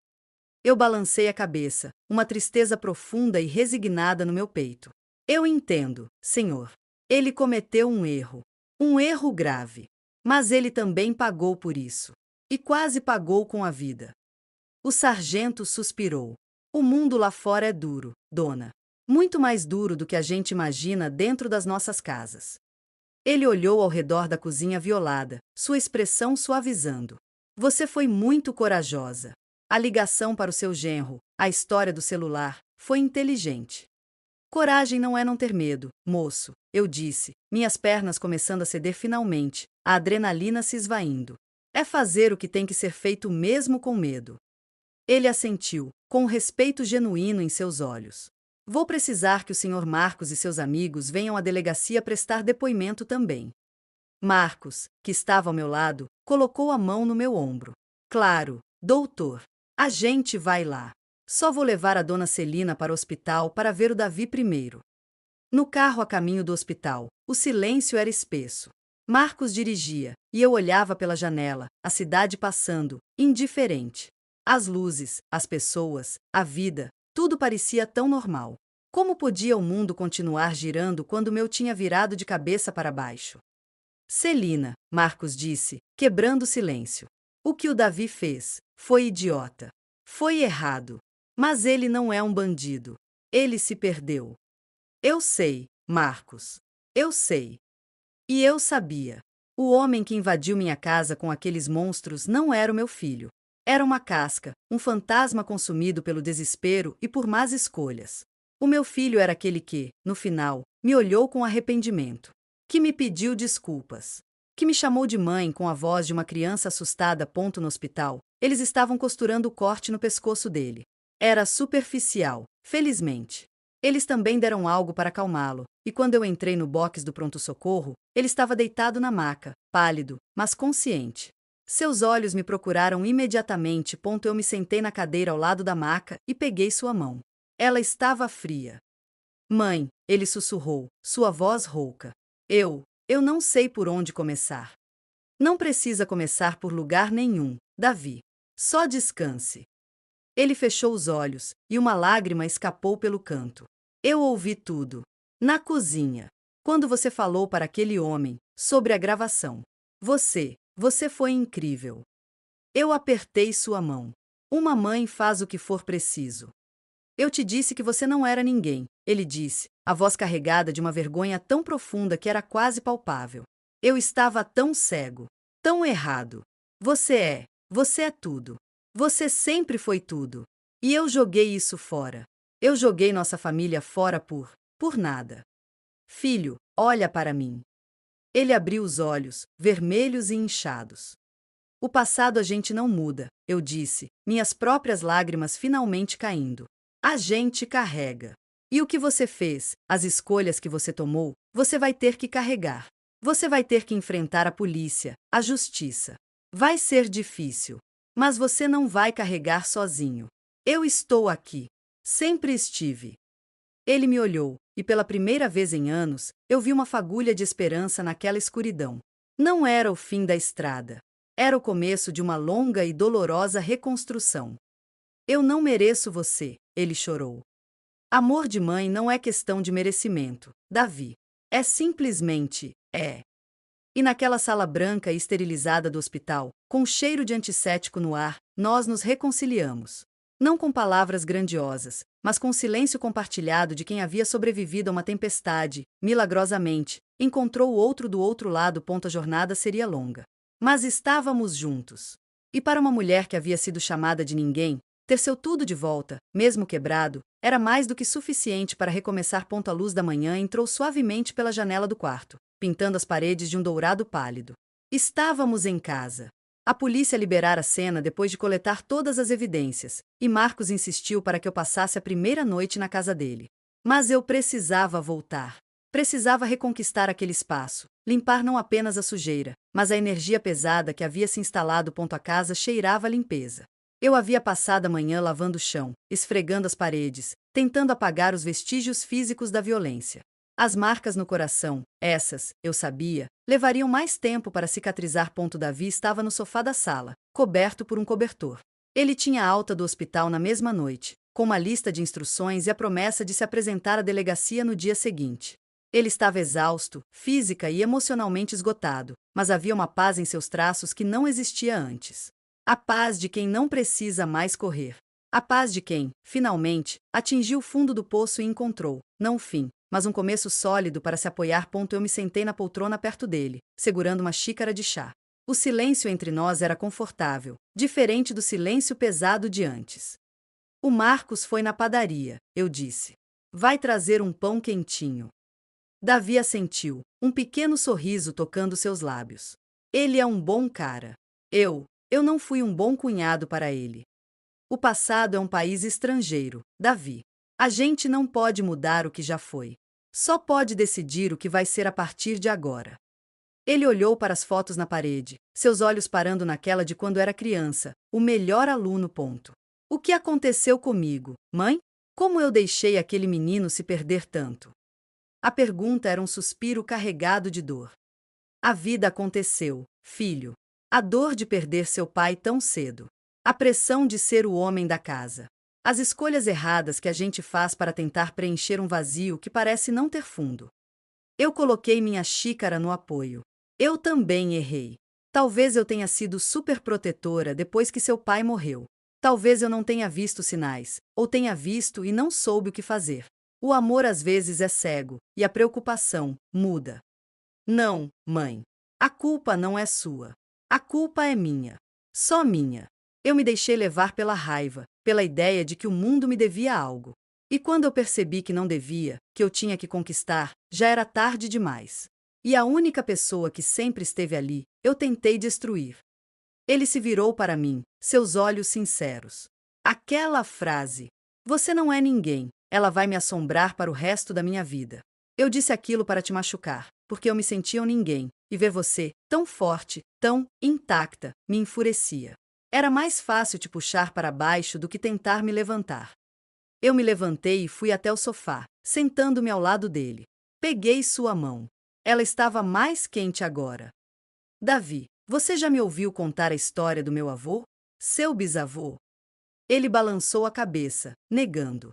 S2: Eu balancei a cabeça, uma tristeza profunda e resignada no meu peito. Eu entendo, senhor. Ele cometeu um erro grave. Mas ele também pagou por isso. E quase pagou com a vida. O sargento suspirou. O mundo lá fora é duro, dona. Muito mais duro do que a gente imagina dentro das nossas casas. Ele olhou ao redor da cozinha violada, sua expressão suavizando. Você foi muito corajosa. A ligação para o seu genro, a história do celular, foi inteligente. Coragem não é não ter medo, moço, eu disse, minhas pernas começando a ceder finalmente, a adrenalina se esvaindo. É fazer o que tem que ser feito mesmo com medo. Ele assentiu, com um respeito genuíno em seus olhos. Vou precisar que o Sr. Marcos e seus amigos venham à delegacia prestar depoimento também. Marcos, que estava ao meu lado, colocou a mão no meu ombro. Claro, doutor. A gente vai lá. Só vou levar a dona Celina para o hospital para ver o Davi primeiro. No carro a caminho do hospital, o silêncio era espesso. Marcos dirigia, e eu olhava pela janela, a cidade passando, indiferente. As luzes, as pessoas, a vida, tudo parecia tão normal. Como podia o mundo continuar girando quando o meu tinha virado de cabeça para baixo? Celina, Marcos disse, quebrando o silêncio. O que o Davi fez foi idiota. Foi errado. Mas ele não é um bandido. Ele se perdeu. Eu sei, Marcos. Eu sei. E eu sabia. O homem que invadiu minha casa com aqueles monstros não era o meu filho. Era uma casca, um fantasma consumido pelo desespero e por más escolhas. O meu filho era aquele que, no final, me olhou com arrependimento. Que me pediu desculpas. Que me chamou de mãe com a voz de uma criança assustada. No hospital, eles estavam costurando o corte no pescoço dele. Era superficial, felizmente. Eles também deram algo para acalmá-lo, e quando eu entrei no box do pronto-socorro, ele estava deitado na maca, pálido, mas consciente. Seus olhos me procuraram imediatamente. Eu me sentei na cadeira ao lado da maca e peguei sua mão. Ela estava fria. Mãe, ele sussurrou, sua voz rouca. Eu não sei por onde começar. Não precisa começar por lugar nenhum, Davi. Só descanse. Ele fechou os olhos, e uma lágrima escapou pelo canto. Eu ouvi tudo. Na cozinha. Quando você falou para aquele homem sobre a gravação. Você foi incrível. Eu apertei sua mão. Uma mãe faz o que for preciso. Eu te disse que você não era ninguém, ele disse, a voz carregada de uma vergonha tão profunda que era quase palpável. Eu estava tão cego, tão errado. Você é tudo. Você sempre foi tudo. E eu joguei isso fora. Eu joguei nossa família fora por nada. Filho, olha para mim. Ele abriu os olhos, vermelhos e inchados. O passado a gente não muda, eu disse, minhas próprias lágrimas finalmente caindo. A gente carrega. E o que você fez, as escolhas que você tomou, você vai ter que carregar. Você vai ter que enfrentar a polícia, a justiça. Vai ser difícil. Mas você não vai carregar sozinho. Eu estou aqui. Sempre estive. Ele me olhou, e pela primeira vez em anos, eu vi uma fagulha de esperança naquela escuridão. Não era o fim da estrada. Era o começo de uma longa e dolorosa reconstrução. Eu não mereço você, ele chorou. Amor de mãe não é questão de merecimento, Davi. É simplesmente, é. E naquela sala branca e esterilizada do hospital, com cheiro de antisséptico no ar, nós nos reconciliamos. Não com palavras grandiosas, mas com o silêncio compartilhado de quem havia sobrevivido a uma tempestade, milagrosamente, encontrou o outro do outro lado. A jornada seria longa. Mas estávamos juntos. E para uma mulher que havia sido chamada de ninguém, ter seu tudo de volta, mesmo quebrado, era mais do que suficiente para recomeçar. A luz da manhã entrou suavemente pela janela do quarto, pintando as paredes de um dourado pálido. Estávamos em casa. A polícia liberara a cena depois de coletar todas as evidências, e Marcos insistiu para que eu passasse a primeira noite na casa dele. Mas eu precisava voltar. Precisava reconquistar aquele espaço, limpar não apenas a sujeira, mas a energia pesada que havia se instalado. A casa cheirava a limpeza. Eu havia passado a manhã lavando o chão, esfregando as paredes, tentando apagar os vestígios físicos da violência. As marcas no coração, essas, eu sabia, levariam mais tempo para cicatrizar. Davi estava no sofá da sala, coberto por um cobertor. Ele tinha a alta do hospital na mesma noite, com uma lista de instruções e a promessa de se apresentar à delegacia no dia seguinte. Ele estava exausto, física e emocionalmente esgotado, mas havia uma paz em seus traços que não existia antes. A paz de quem não precisa mais correr. A paz de quem, finalmente, atingiu o fundo do poço e encontrou, não o fim, mas um começo sólido para se apoiar. Eu me sentei na poltrona perto dele, segurando uma xícara de chá. O silêncio entre nós era confortável, diferente do silêncio pesado de antes. O Marcos foi na padaria, eu disse. Vai trazer um pão quentinho. Davi assentiu, um pequeno sorriso tocando seus lábios. Ele é um bom cara. Eu não fui um bom cunhado para ele. O passado é um país estrangeiro, Davi. A gente não pode mudar o que já foi. Só pode decidir o que vai ser a partir de agora. Ele olhou para as fotos na parede, seus olhos parando naquela de quando era criança, o melhor aluno. O que aconteceu comigo, mãe? Como eu deixei aquele menino se perder tanto? A pergunta era um suspiro carregado de dor. A vida aconteceu, filho. A dor de perder seu pai tão cedo. A pressão de ser o homem da casa. As escolhas erradas que a gente faz para tentar preencher um vazio que parece não ter fundo. Eu coloquei minha xícara no apoio. Eu também errei. Talvez eu tenha sido superprotetora depois que seu pai morreu. Talvez eu não tenha visto sinais, ou tenha visto e não soube o que fazer. O amor às vezes é cego, e a preocupação muda. Não, mãe. A culpa não é sua. A culpa é minha. Só minha. Eu me deixei levar pela raiva, pela ideia de que o mundo me devia algo. E quando eu percebi que não devia, que eu tinha que conquistar, já era tarde demais. E a única pessoa que sempre esteve ali, eu tentei destruir. Ele se virou para mim, seus olhos sinceros. Aquela frase: você não é ninguém, ela vai me assombrar para o resto da minha vida. Eu disse aquilo para te machucar, porque eu me sentia um ninguém, e ver você, tão forte, tão intacta, me enfurecia. Era mais fácil te puxar para baixo do que tentar me levantar. Eu me levantei e fui até o sofá, sentando-me ao lado dele. Peguei sua mão. Ela estava mais quente agora. Davi, você já me ouviu contar a história do meu avô? Seu bisavô? Ele balançou a cabeça, negando.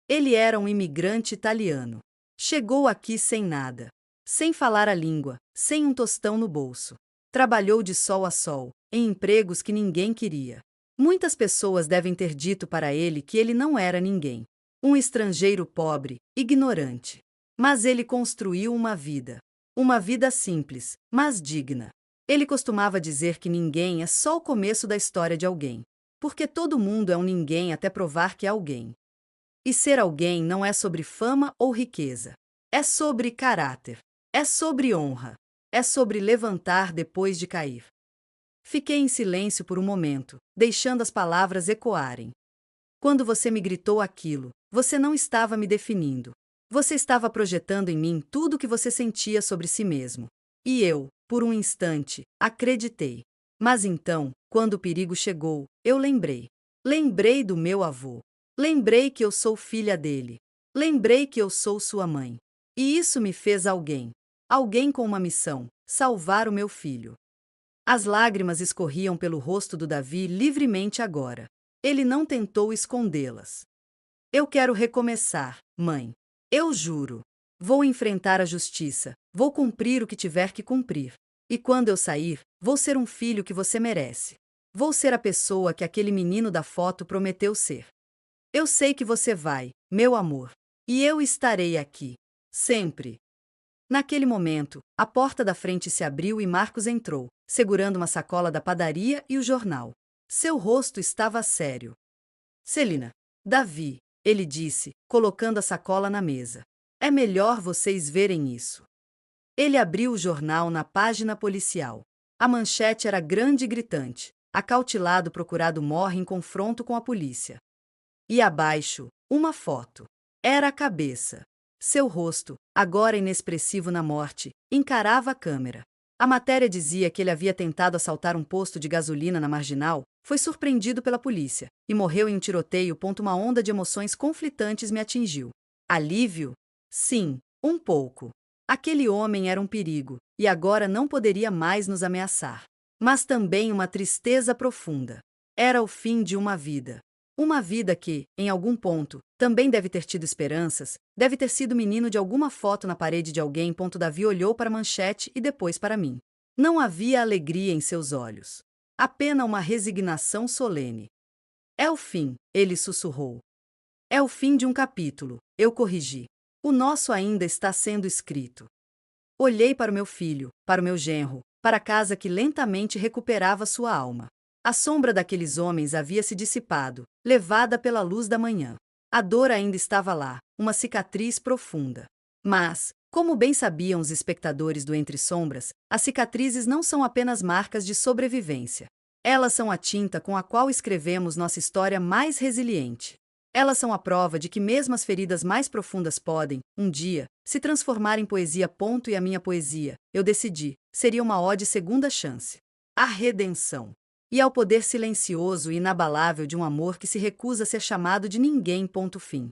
S2: Ele era um imigrante italiano. Chegou aqui sem nada. Sem falar a língua, sem um tostão no bolso. Trabalhou de sol a sol, em empregos que ninguém queria. Muitas pessoas devem ter dito para ele que ele não era ninguém. Um estrangeiro pobre, ignorante. Mas ele construiu uma vida. Uma vida simples, mas digna. Ele costumava dizer que ninguém é só o começo da história de alguém. Porque todo mundo é um ninguém até provar que é alguém. E ser alguém não é sobre fama ou riqueza. É sobre caráter. É sobre honra. É sobre levantar depois de cair. Fiquei em silêncio por um momento, deixando as palavras ecoarem. Quando você me gritou aquilo, você não estava me definindo. Você estava projetando em mim tudo o que você sentia sobre si mesmo. E eu, por um instante, acreditei. Mas então, quando o perigo chegou, eu lembrei. Lembrei do meu avô. Lembrei que eu sou filha dele. Lembrei que eu sou sua mãe. E isso me fez alguém. Alguém com uma missão: salvar o meu filho. As lágrimas escorriam pelo rosto do Davi livremente agora. Ele não tentou escondê-las. Eu quero recomeçar, mãe. Eu juro. Vou enfrentar a justiça. Vou cumprir o que tiver que cumprir. E quando eu sair, vou ser um filho que você merece. Vou ser a pessoa que aquele menino da foto prometeu ser. Eu sei que você vai, meu amor. E eu estarei aqui. Sempre. Naquele momento, a porta da frente se abriu e Marcos entrou, segurando uma sacola da padaria e o jornal. Seu rosto estava sério. Celina. Davi, ele disse, colocando a sacola na mesa. É melhor vocês verem isso. Ele abriu o jornal na página policial. A manchete era grande e gritante. Acautelado procurado morre em confronto com a polícia. E abaixo, uma foto. Era a cabeça. Seu rosto, agora inexpressivo na morte, encarava a câmera. A matéria dizia que ele havia tentado assaltar um posto de gasolina na Marginal, foi surpreendido pela polícia e morreu em um tiroteio. Uma onda de emoções conflitantes me atingiu. Alívio? Sim, um pouco. Aquele homem era um perigo, e agora não poderia mais nos ameaçar. Mas também uma tristeza profunda. Era o fim de uma vida. Uma vida que, em algum ponto, também deve ter tido esperanças, deve ter sido menino de alguma foto na parede de alguém. Davi olhou para a manchete e depois para mim. Não havia alegria em seus olhos. Apenas uma resignação solene. É o fim, ele sussurrou. É o fim de um capítulo, eu corrigi. O nosso ainda está sendo escrito. Olhei para o meu filho, para o meu genro, para a casa que lentamente recuperava sua alma. A sombra daqueles homens havia se dissipado, levada pela luz da manhã. A dor ainda estava lá, uma cicatriz profunda. Mas, como bem sabiam os espectadores do Entre Sombras, as cicatrizes não são apenas marcas de sobrevivência. Elas são a tinta com a qual escrevemos nossa história mais resiliente. Elas são a prova de que mesmo as feridas mais profundas podem, um dia, se transformar em poesia. E a minha poesia, eu decidi, seria uma ode segunda chance. A redenção. E ao poder silencioso e inabalável de um amor que se recusa a ser chamado de ninguém. Fim.